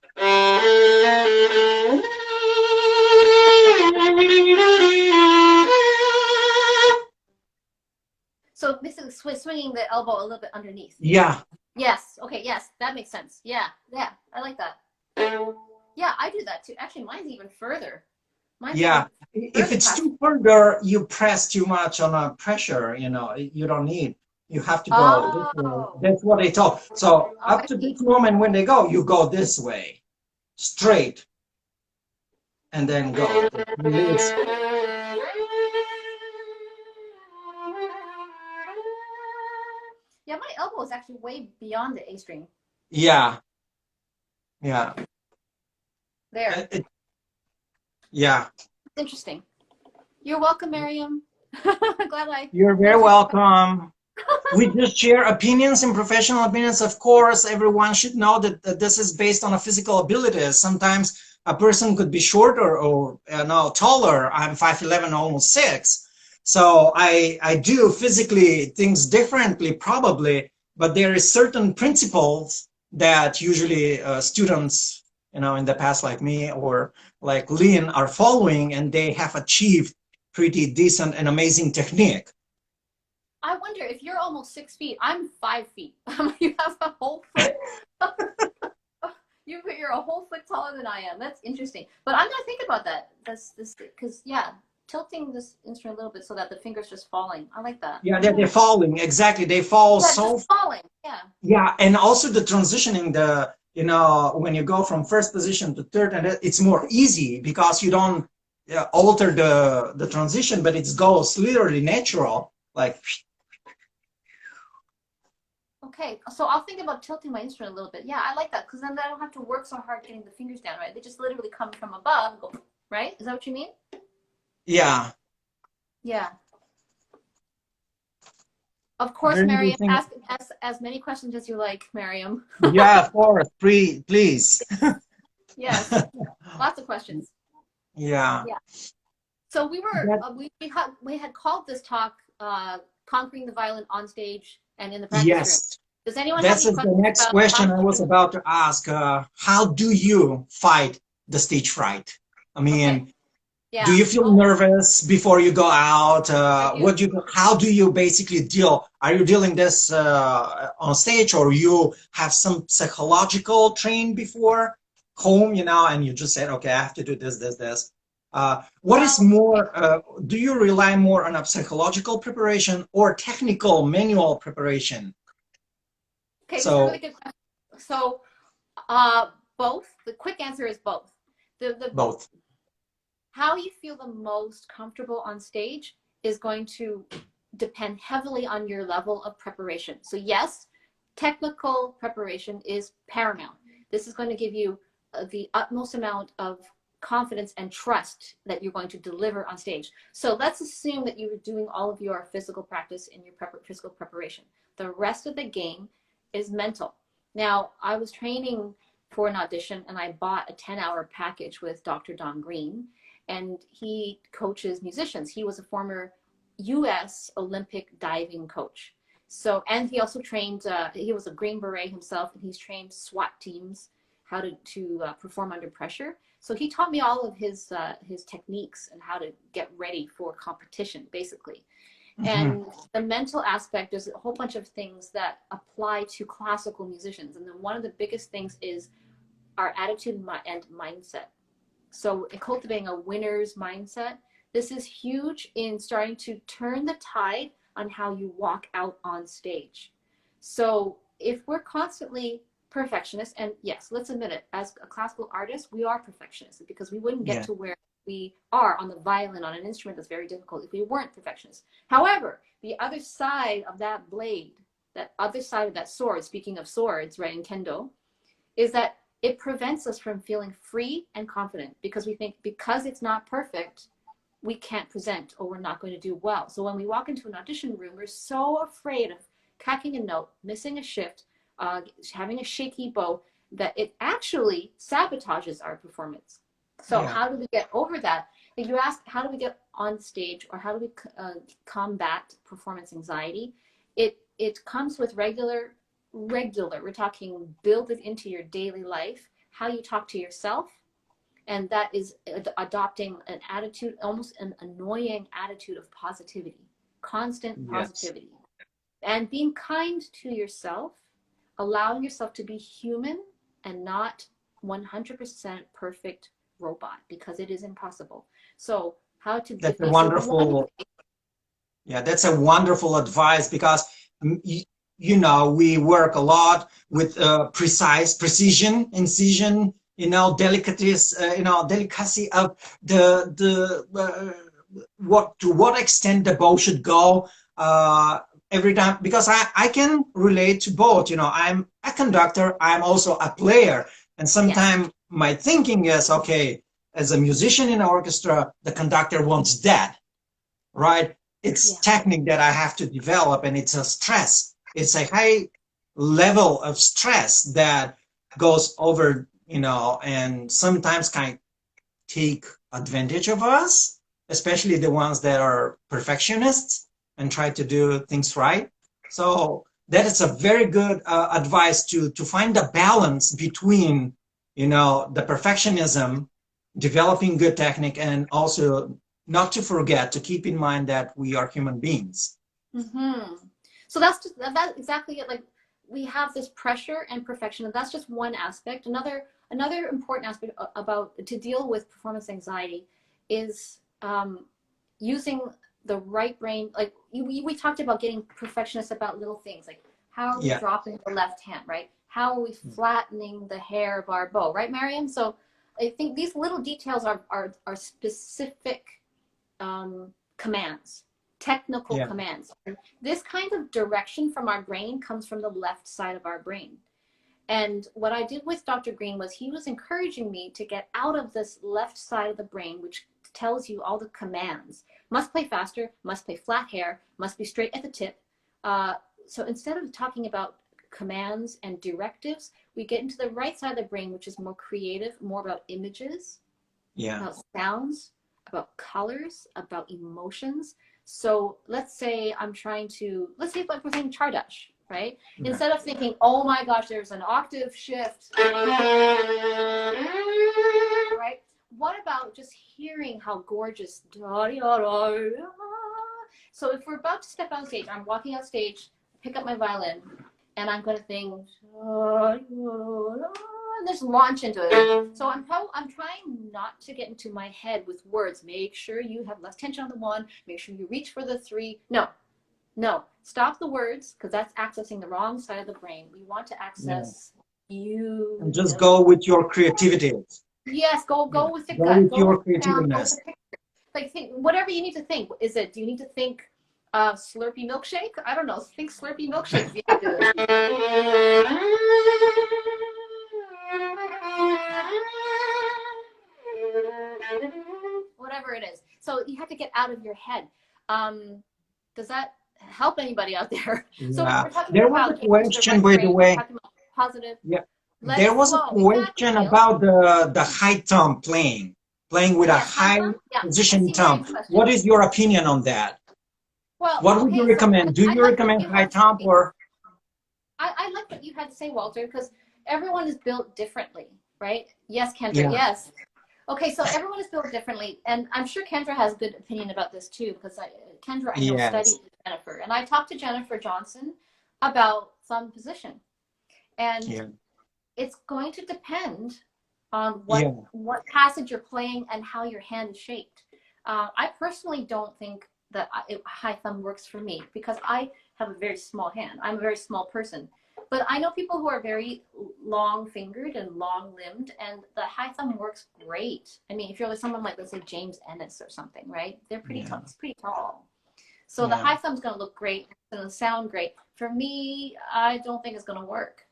Speaker 1: So this is swinging the elbow a little bit underneath.
Speaker 2: Yeah.
Speaker 1: Yes. Okay. Yes, that makes sense. Yeah. I like that. Yeah, I do that too. Actually, mine's even further.
Speaker 2: If it's too further, you press too much on a pressure. You don't need. You have to go this way. That's what they told. So up to this moment, when they go, you go this way, straight, and then go. Release.
Speaker 1: Yeah, my elbow is actually way beyond the A string.
Speaker 2: Yeah, yeah.
Speaker 1: There.
Speaker 2: Yeah.
Speaker 1: It's interesting. You're welcome, Miriam. Glad I
Speaker 2: You're very
Speaker 1: answered.
Speaker 2: welcome. We just share opinions and professional opinions. Of course, everyone should know that this is based on a physical abilities. Sometimes a person could be shorter or no, taller. I'm 5'11", almost 6. So I do physically things differently, probably, but there is certain principles that usually students, in the past, like me or like Lynn, are following, and they have achieved pretty decent and amazing technique.
Speaker 1: I wonder if you're almost 6 feet. I'm 5 feet. You have a whole foot. You're a whole foot taller than I am. That's interesting. But I'm gonna think about that. That's this because yeah, tilting this instrument a little bit so that the fingers just falling. I like that.
Speaker 2: Yeah, they're falling. Exactly. They fall
Speaker 1: Yeah, just
Speaker 2: so,
Speaker 1: falling. Yeah.
Speaker 2: yeah. And also the transitioning, when you go from first position to third, and it's more easy because you don't alter the transition, but it goes literally natural. Like,
Speaker 1: Okay, so I'll think about tilting my instrument a little bit. Yeah, I like that because then I don't have to work so hard getting the fingers down, right? They just literally come from above, go, right? Is that what you mean?
Speaker 2: yeah.
Speaker 1: Yeah. Of course,
Speaker 2: Very
Speaker 1: Miriam.
Speaker 2: interesting.
Speaker 1: Ask as many questions as you like, Miriam.
Speaker 2: Yeah, of course. Please.
Speaker 1: Yes, lots of questions.
Speaker 2: Yeah.
Speaker 1: Yeah. So we were
Speaker 2: That,
Speaker 1: we had called this talk "Conquering the Violin on Stage and in the Practice Room."
Speaker 2: yes.
Speaker 1: Does anyone have
Speaker 2: That's
Speaker 1: any
Speaker 2: the
Speaker 1: questions
Speaker 2: next
Speaker 1: about how
Speaker 2: question
Speaker 1: to
Speaker 2: I
Speaker 1: keep
Speaker 2: was
Speaker 1: it?
Speaker 2: about to ask. How do you fight the stage fright? I
Speaker 1: Okay.
Speaker 2: mean, do
Speaker 1: Yeah.
Speaker 2: you feel
Speaker 1: Oh,
Speaker 2: nervous before you go out?
Speaker 1: I do.
Speaker 2: How do you basically deal? Are you dealing this on stage, or you have some psychological train before home, and you just said, okay, I have to do this, this, this. What is
Speaker 1: Well, okay.
Speaker 2: more, do you rely more on a psychological preparation or technical manual preparation?
Speaker 1: Okay, this is a really
Speaker 2: So
Speaker 1: good question. So, both. The quick answer is both. The
Speaker 2: both.
Speaker 1: how you feel the most comfortable on stage is going to depend heavily on your level of preparation. So yes, technical preparation is paramount. This is going to give you the utmost amount of confidence and trust that you're going to deliver on stage. So let's assume that you're doing all of your physical practice in your physical preparation. The rest of the game is mental. Now, I was training for an audition and I bought a 10-hour package with Dr. Don Green, and he coaches musicians. He was a former US Olympic diving coach. So, and he also trained, he was a Green Beret himself, and he's trained SWAT teams how to perform under pressure. So he taught me all of his techniques and how to get ready for competition, basically.
Speaker 2: Mhm.
Speaker 1: And the mental aspect, there's a whole bunch of things that apply to classical musicians. And then one of the biggest things is our attitude and mindset. So cultivating a winner's mindset, this is huge in starting to turn the tide on how you walk out on stage. So if we're constantly perfectionists, and yes, let's admit it, as a classical artist, we are perfectionists because we wouldn't get
Speaker 2: Yeah.
Speaker 1: to where we are on the violin, on an instrument that's very difficult, if we weren't perfectionists. However, the other side of that blade, that other side of that sword, speaking of swords, right, in Kendo, is that it prevents us from feeling free and confident because we think because it's not perfect, we can't present or we're not going to do well. So when we walk into an audition room, we're so afraid of cracking a note, missing a shift, having a shaky bow, that it actually sabotages our performance. So
Speaker 2: Yeah.
Speaker 1: how do we get over that? If you ask, how do we get on stage or how do we combat performance anxiety? It comes with regular, we're talking build it into your daily life, how you talk to yourself, and that is adopting an attitude, almost an annoying attitude of positivity, constant
Speaker 2: Yes.
Speaker 1: positivity, and being kind to yourself, allowing yourself to be human and not 100% perfect robot, because it is impossible. So how to,
Speaker 2: That's
Speaker 1: if
Speaker 2: a
Speaker 1: we say one,
Speaker 2: wonderful, yeah, that's a wonderful advice because we work a lot with precision, incision, delicacies, delicacy of the what to what extent the bow should go, every time, because I can relate to both. You know, I'm a conductor, I'm also a player. And
Speaker 1: Yes.
Speaker 2: sometimes my thinking is, okay, as a musician in an orchestra, the conductor wants that, right? It's
Speaker 1: Yeah.
Speaker 2: technique that I have to develop, and it's a stress. It's a high level of stress that goes over, you know, and sometimes can take advantage of us, especially the ones that are perfectionists and try to do things right. So that is a very good advice to find a balance between, you know, the perfectionism, developing good technique, and also not to forget to keep in mind that we are human beings.
Speaker 1: Mm-hmm. So that's just that's exactly it. Like we have this pressure and perfection, and that's just one aspect. Another important aspect about to deal with performance anxiety is using the right brain. Like we talked about getting perfectionist about little things, like how are we
Speaker 2: Yeah,
Speaker 1: dropping the left hand, right? How are we flattening the hair of our bow, right, Mariam? So I think these little details are specific commands, technical
Speaker 2: yeah,
Speaker 1: commands. And this kind of direction from our brain comes from the left side of our brain. And what I did with Dr. Green was he was encouraging me to get out of this left side of the brain, which tells you all the commands. Must play faster, must play flat hair, must be straight at the tip. So instead of talking about commands and directives, we get into the right side of the brain, which is more creative, more about images,
Speaker 2: yeah,
Speaker 1: about sounds, about colors, about emotions. So let's say let's say like we're saying Chardash, right?
Speaker 2: yeah,
Speaker 1: Instead of thinking, oh my gosh, there's an octave shift, right? What about just hearing how gorgeous, so if we're about to step on stage, I'm walking on stage, pick up my violin, and I'm going to think, and just launch into it. So I'm trying not to get into my head with words. Make sure you have less tension on the one. Make sure you reach for the three. No, no. Stop the words because that's accessing the wrong side of the brain. We want to
Speaker 2: yeah.
Speaker 1: access you.
Speaker 2: And just go with your creativity.
Speaker 1: Yes,
Speaker 2: Yeah.
Speaker 1: go with the
Speaker 2: Go
Speaker 1: gut.
Speaker 2: with
Speaker 1: Go with
Speaker 2: your
Speaker 1: the sound. Go with
Speaker 2: creativeness.
Speaker 1: the picture. Like think whatever you need to think. Do you need to think Slurpee milkshake? I don't know. Think Slurpee milkshake if you have to. Whatever it is. So you have to get out of your head. Does that help anybody out there? So
Speaker 2: Yeah.
Speaker 1: we're talking
Speaker 2: There was a
Speaker 1: about getting into the
Speaker 2: question,
Speaker 1: right
Speaker 2: by the
Speaker 1: brain. We're
Speaker 2: way.
Speaker 1: talking about positive.
Speaker 2: Yeah.
Speaker 1: Let
Speaker 2: There
Speaker 1: it
Speaker 2: was a
Speaker 1: flow. Exactly,
Speaker 2: question
Speaker 1: Neil.
Speaker 2: about the high thumb playing with a
Speaker 1: Yes, high
Speaker 2: high
Speaker 1: thumb. Yeah, I
Speaker 2: position
Speaker 1: see
Speaker 2: thumb.
Speaker 1: Marian's question.
Speaker 2: What is your opinion on that?
Speaker 1: Well,
Speaker 2: What would you
Speaker 1: okay, so
Speaker 2: recommend? Do
Speaker 1: I
Speaker 2: you
Speaker 1: like what
Speaker 2: recommend
Speaker 1: you
Speaker 2: high
Speaker 1: had to
Speaker 2: thumb
Speaker 1: say.
Speaker 2: or?
Speaker 1: I like what you had to say, Walter, because everyone is built differently, right? Yes, Kendra,
Speaker 2: Yeah.
Speaker 1: yes. Okay, so everyone is built differently, and I'm sure Kendra has a good opinion about this too, because Kendra, I know, studied
Speaker 2: Yes.
Speaker 1: with Jennifer, and I talked to Jennifer Johnson about thumb position, and
Speaker 2: Yeah.
Speaker 1: it's going to depend on
Speaker 2: Yeah.
Speaker 1: what passage you're playing and how your hand is shaped. I personally don't think that high thumb works for me because I have a very small hand. I'm a very small person. But I know people who are very long fingered and long limbed, and the high thumb works great. I mean, if you're with someone like, let's say, James Ennis or something, right? They're pretty
Speaker 2: Yeah.
Speaker 1: tall. It's pretty tall. So the
Speaker 2: Yeah.
Speaker 1: high thumb's going to look great. It's going to sound great. For me, I don't think it's going to work.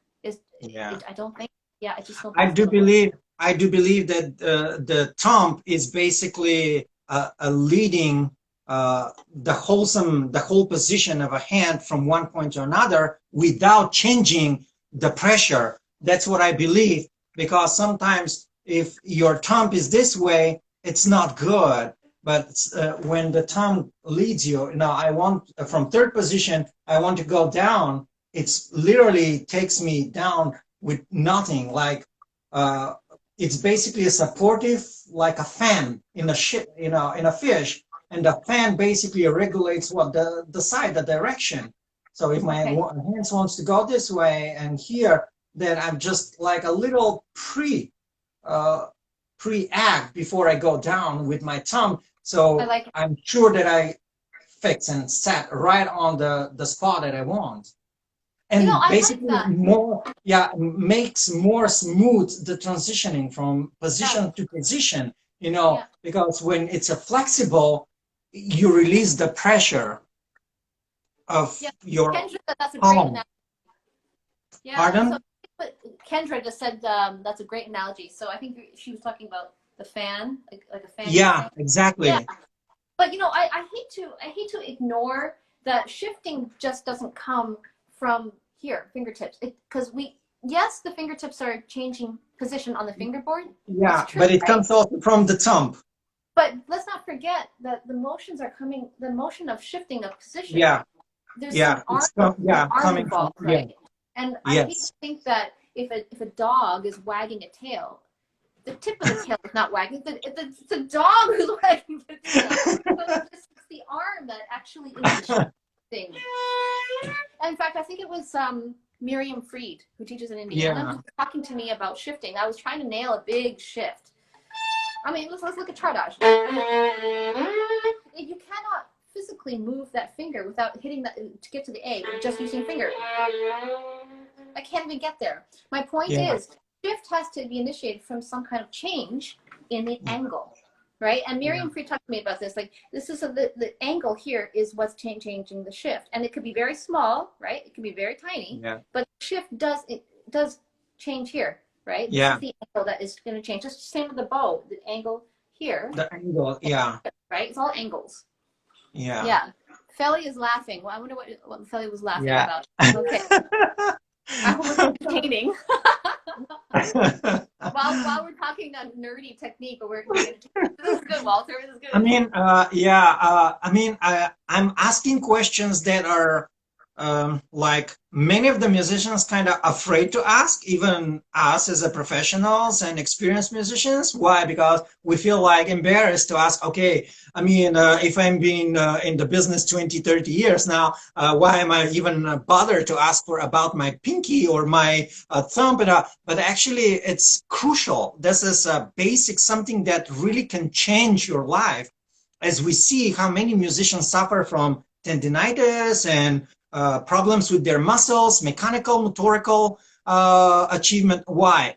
Speaker 2: Yeah.
Speaker 1: I don't think, yeah, I just don't think
Speaker 2: I
Speaker 1: it's
Speaker 2: do
Speaker 1: going to work.
Speaker 2: believe I do believe that the thumb is basically a leading the whole position of a hand from one point to another without changing the pressure. That's what I believe, because sometimes if your thumb is this way, it's not good. But when the thumb leads you, now I want from third position, I want to go down. It's literally takes me down with nothing. Like uh, it's basically a supportive, like a fan in a ship, in a fish, and the fan basically regulates what the side, the direction. So if my
Speaker 1: Okay.
Speaker 2: hands wants to go this way and here, then I'm just like a little uh, pre-act before I go down with my thumb.
Speaker 1: I
Speaker 2: So
Speaker 1: like it.
Speaker 2: I'm sure that I fix and set right on the spot that I want, and
Speaker 1: I like
Speaker 2: basically
Speaker 1: that.
Speaker 2: more, yeah, makes more smooth the transitioning from
Speaker 1: Yeah.
Speaker 2: position to position,
Speaker 1: Yeah.
Speaker 2: because when it's a flexible, you release the pressure of
Speaker 1: Yeah,
Speaker 2: your
Speaker 1: Kendra, that's a great
Speaker 2: palm.
Speaker 1: analogy. Yeah, so
Speaker 2: Pardon?
Speaker 1: but Kendra just said that's a great analogy. So I think she was talking about the fan, like a fan in the
Speaker 2: Yeah,
Speaker 1: sand. Yeah,
Speaker 2: exactly.
Speaker 1: but I hate to ignore that shifting just doesn't come from here, fingertips. Because yes, the fingertips are changing position on the fingerboard. It's
Speaker 2: Yeah,
Speaker 1: true,
Speaker 2: but it
Speaker 1: right?
Speaker 2: comes also from the thumb.
Speaker 1: But let's not forget that the motion of shifting of position,
Speaker 2: Yeah,
Speaker 1: there's
Speaker 2: yeah,
Speaker 1: some
Speaker 2: yeah,
Speaker 1: arm
Speaker 2: coming from,
Speaker 1: involved,
Speaker 2: yeah,
Speaker 1: right? And I hate to
Speaker 2: yes.
Speaker 1: think that if a dog is wagging a tail, the tip of the tail is not wagging. It's the dog who's wagging the tail. So it's the arm that actually initiates things. And in fact, I think it was Miriam Fried, who teaches in Indiana, who
Speaker 2: Yeah,
Speaker 1: was talking to me about shifting. I was trying to nail a big shift. I mean, let's look at chartage. You cannot physically move that finger without hitting that to get to the A, just using finger. I can't even get there. My point
Speaker 2: yeah,
Speaker 1: is, shift has to be initiated from some kind of change in the
Speaker 2: yeah,
Speaker 1: angle, right? And
Speaker 2: yeah,
Speaker 1: Miriam Free talked to me about this. Like, this is the angle here is what's changing the shift, and it could be very small, right? It could be very tiny,
Speaker 2: yeah,
Speaker 1: but the shift does change here, right? This is
Speaker 2: yeah.
Speaker 1: the angle that is going to change. Just the same with the bow, the angle here,
Speaker 2: The angle, yeah,
Speaker 1: right? It's all angles.
Speaker 2: yeah,
Speaker 1: Yeah. Feli is laughing. Well, I wonder what Feli was laughing
Speaker 2: yeah.
Speaker 1: about. Okay. I hope it's entertaining. while we're talking on nerdy technique, but we're this is good, Walter. This is
Speaker 2: I
Speaker 1: good.
Speaker 2: mean, I'm asking questions that are like many of the musicians kind of afraid to ask, even us as a professionals and experienced musicians. Why? Because we feel like embarrassed to ask, okay, I mean, if I'm being in the business 20, 30 years now, why am I even bothered to ask for about my pinky or my thumb? But actually, it's crucial. This is a basic something that really can change your life. As we see how many musicians suffer from tendinitis and problems with their muscles, mechanical, motorical achievement. Why?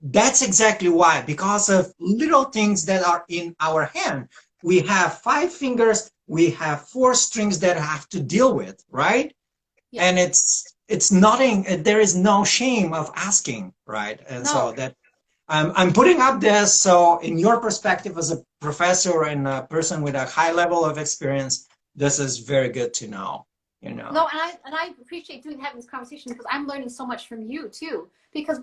Speaker 2: That's exactly why, because of little things that are in our hand. We have 5 fingers, we have 4 strings that I have to deal with, right?
Speaker 1: Yeah.
Speaker 2: And it's nothing, there is no shame of asking, right? And so
Speaker 1: No.
Speaker 2: that I'm putting up this, so in your perspective as a professor and a person with a high level of experience, this is very good to know, you
Speaker 1: No,
Speaker 2: know.
Speaker 1: and I appreciate having this conversation because I'm learning so much from you too. Because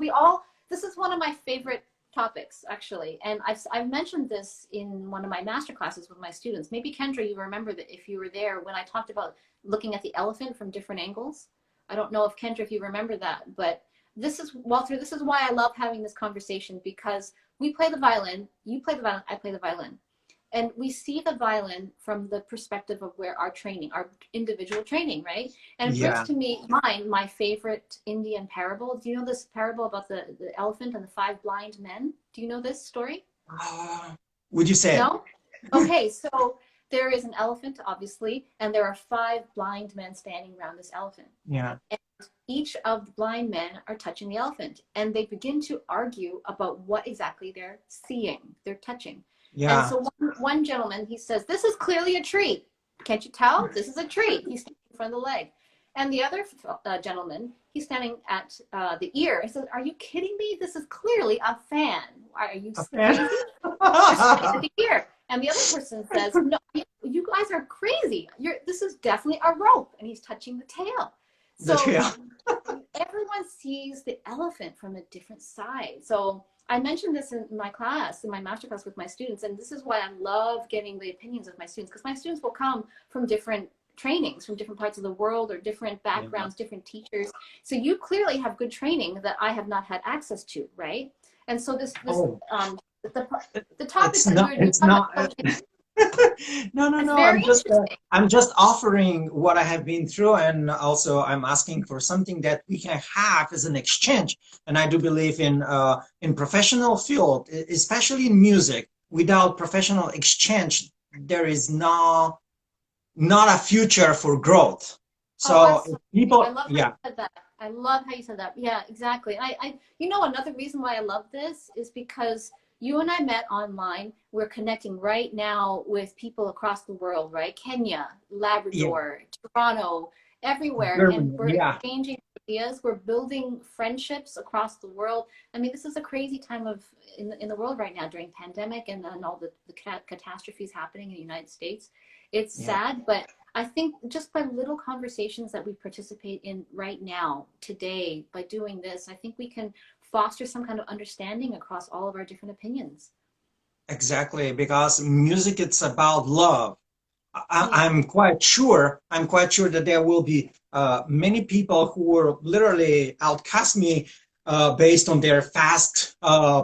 Speaker 1: this is one of my favorite topics actually, and I've mentioned this in one of my master classes with my students. Maybe Kendra, you remember that if you were there when I talked about looking at the elephant from different angles. I don't know if Kendra, if you remember that, but this is Walter. This is why I love having this conversation because we play the violin, you play the violin, I play the violin, and we see the violin from the perspective of where our training, our individual training, right? And it brings
Speaker 2: Yeah.
Speaker 1: to me my favorite Indian parable. Do you know this parable about the elephant and the 5 blind men? Do you know this story?
Speaker 2: Would you say it?
Speaker 1: No? Okay, so there is an elephant, obviously, and there are 5 blind men standing around this elephant.
Speaker 2: Yeah.
Speaker 1: And each of the blind men are touching the elephant, and they begin to argue about what exactly they're seeing, they're touching. And
Speaker 2: Yeah.
Speaker 1: so one gentleman, he says, "This is clearly a tree. Can't you tell? This is a tree." He's standing in front of the leg. And the other gentleman, he's standing at the ear. He says, "Are you kidding me? This is clearly a fan. Are you
Speaker 2: A fan?
Speaker 1: crazy? You're standing at the ear." And the other person says, "No, you guys are crazy. This is definitely a rope." And he's touching the tail.
Speaker 2: The
Speaker 1: So
Speaker 2: tail.
Speaker 1: everyone sees the elephant from a different side. So I mentioned this in my class, in my master class with my students, and this is why I love getting the opinions of my students, because my students will come from different trainings, from different parts of the world or different
Speaker 2: Yeah.
Speaker 1: backgrounds, different teachers. So you clearly have good training that I have not had access to, right? And so
Speaker 2: Oh,
Speaker 1: the, the topics
Speaker 2: it's
Speaker 1: that
Speaker 2: not,
Speaker 1: you're
Speaker 2: it's
Speaker 1: talking about
Speaker 2: not.
Speaker 1: coaching,
Speaker 2: No, no,
Speaker 1: it's
Speaker 2: no.
Speaker 1: very interesting.
Speaker 2: I'm just offering what I have been through, and also I'm asking for something that we can have as an exchange. And I do believe in professional field, especially in music. Without professional exchange, there is not a future for growth.
Speaker 1: Oh,
Speaker 2: So if
Speaker 1: absolutely. I
Speaker 2: people,
Speaker 1: love how you
Speaker 2: yeah,
Speaker 1: said that. I love how you said that. Yeah, exactly. Another reason why I love this is because You and I met online. We're connecting right now with people across the world, right? Kenya,
Speaker 2: Yeah,
Speaker 1: Labrador, Toronto, everywhere. And
Speaker 2: Germany,
Speaker 1: we're
Speaker 2: yeah,
Speaker 1: exchanging ideas. We're building friendships across the world. I mean, this is a crazy time in the world right now during pandemic and all the catastrophes happening in the United States. It's
Speaker 2: yeah.
Speaker 1: sad, but I think just by little conversations that we participate in right now, today, by doing this, I think we can foster some kind of understanding across all of our different opinions.
Speaker 2: Exactly, because music it's about love.
Speaker 1: Yeah.
Speaker 2: I'm quite sure that there will be many people who will literally outcast me based on their fast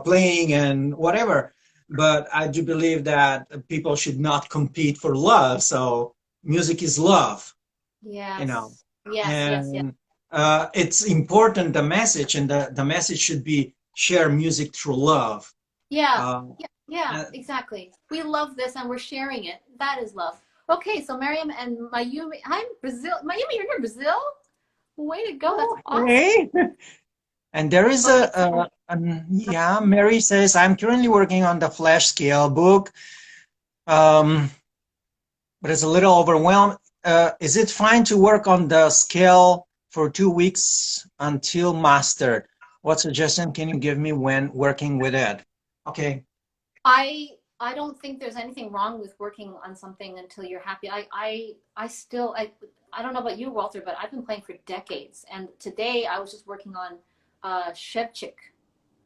Speaker 2: playing and whatever. But I do believe that people should not compete for love. So music is love, you know,
Speaker 1: Yes. Yes. Yes. Yes.
Speaker 2: and it's important the message, and the message should be share music through love.
Speaker 1: Yeah.
Speaker 2: Uh,
Speaker 1: Yeah. Yeah.
Speaker 2: uh,
Speaker 1: Exactly. We love this and we're sharing it. That is love. Okay. So Miriam and Mayumi, I'm Brazil. Mayumi, you're in Brazil? Way to go. That's awesome.
Speaker 2: okay. And there is
Speaker 1: Okay. So
Speaker 2: yeah, Mary says, I'm currently working on the Flash scale book, um, but it's a little overwhelmed. Is it fine to work on the scale for 2 weeks until mastered? What suggestion can you give me when working with it? Okay.
Speaker 1: I I don't think there's anything wrong with working on something until you're happy. I still I don't know about you, Walter, but I've been playing for decades. And today I was just working on Shevchik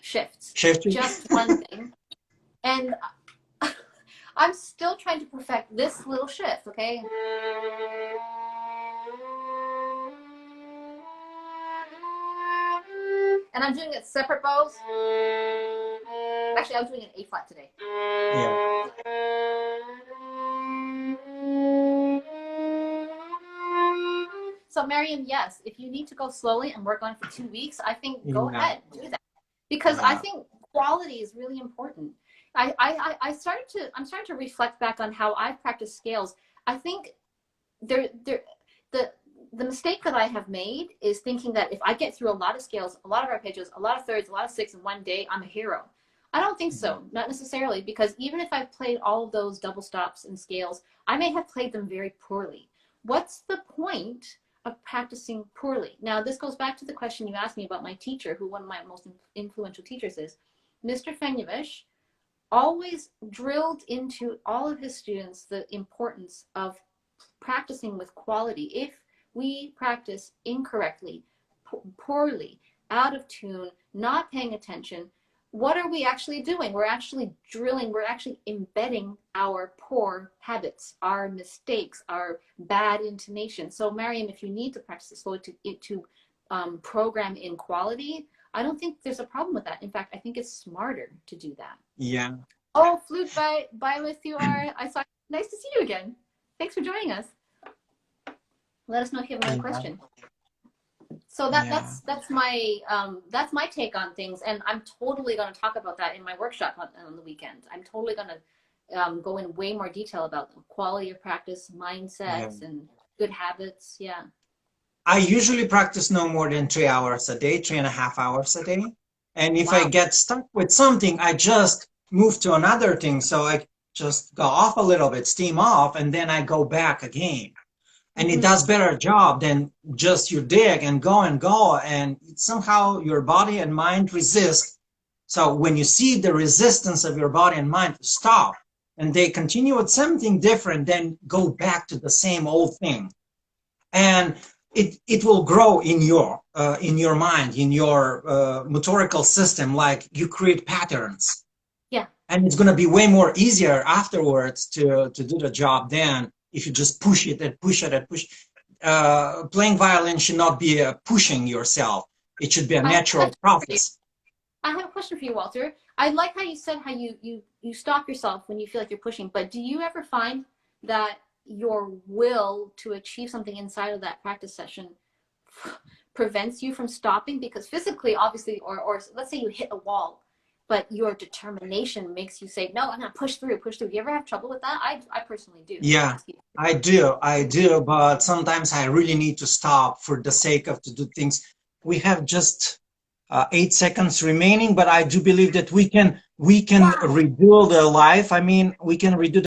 Speaker 1: shifts,
Speaker 2: Shifting.
Speaker 1: just one thing. And I'm still trying to perfect this little shift, okay? And I'm doing it separate bows. Actually, I was doing an A flat today.
Speaker 2: Yeah.
Speaker 1: So, Mariam, yes, if you need to go slowly and work on it for 2 weeks, I think go
Speaker 2: Yeah.
Speaker 1: ahead, do that. Because I
Speaker 2: Yeah.
Speaker 1: think quality is really important. I'm starting to reflect back on how I've practiced scales. I think there the the mistake that I have made is thinking that if I get through a lot of scales, a lot of arpeggios, a lot of thirds, a lot of sixths in one day, I'm a hero. I don't think so, not necessarily, because even if I've played all of those double stops and scales, I may have played them very poorly. What's the point of practicing poorly? Now, this goes back to the question you asked me about my teacher, who one of my most influential teachers is. Mr. Fenyevish always drilled into all of his students the importance of practicing with quality. If we practice incorrectly, poorly, out of tune, not paying attention, what are we actually doing? We're actually drilling, we're actually embedding our poor habits, our mistakes, our bad intonation. So, Mariam, if you need to practice slow to program in quality, I don't think there's a problem with that. In fact, I think it's smarter to do that.
Speaker 2: Yeah.
Speaker 1: Oh, flute by with you are. I saw. Nice to see you again. Thanks for joining us. Let us know if you have another
Speaker 2: Yeah.
Speaker 1: question. So
Speaker 2: Yeah.
Speaker 1: that's my take on things, and I'm totally going to talk about that in my workshop on the weekend. I'm totally going to go in way more detail about the quality of practice,
Speaker 2: Yeah.
Speaker 1: mindsets, and good habits. Yeah.
Speaker 2: I usually practice no more than 3 hours a day, 3.5 hours a day. And if I
Speaker 1: Wow.
Speaker 2: get stuck with something, I just move to another thing. So I just go off a little bit, steam off, and then I go back again. And it
Speaker 1: Mm-hmm.
Speaker 2: does better job than just you dig and go and go. And somehow your body and mind resist. So when you see the resistance of your body and mind, stop. And they continue with something different, then go back to the same old thing. And it will grow in your mind, in your motorical system, like you create patterns,
Speaker 1: Yeah.
Speaker 2: and it's going to be way more easier afterwards to do the job than if you just push it and push it and push. Playing violin should not be pushing yourself. It should be a
Speaker 1: I have a
Speaker 2: natural
Speaker 1: question for you.
Speaker 2: process.
Speaker 1: I have a question for you, Walter. I like how you said how you stop yourself when you feel like you're pushing, but do you ever find that your will to achieve something inside of that practice session prevents you from stopping? Because physically, obviously, or let's say you hit a wall, but your determination makes you say, no, I'm gonna push through, push through. Do you ever have trouble with that? I personally do. That's why I
Speaker 2: Yeah,
Speaker 1: ask you.
Speaker 2: I do, but sometimes I really need to stop for the sake of to do things. We have just 8 seconds remaining, but I do believe that we can redo their life. I mean, we can redo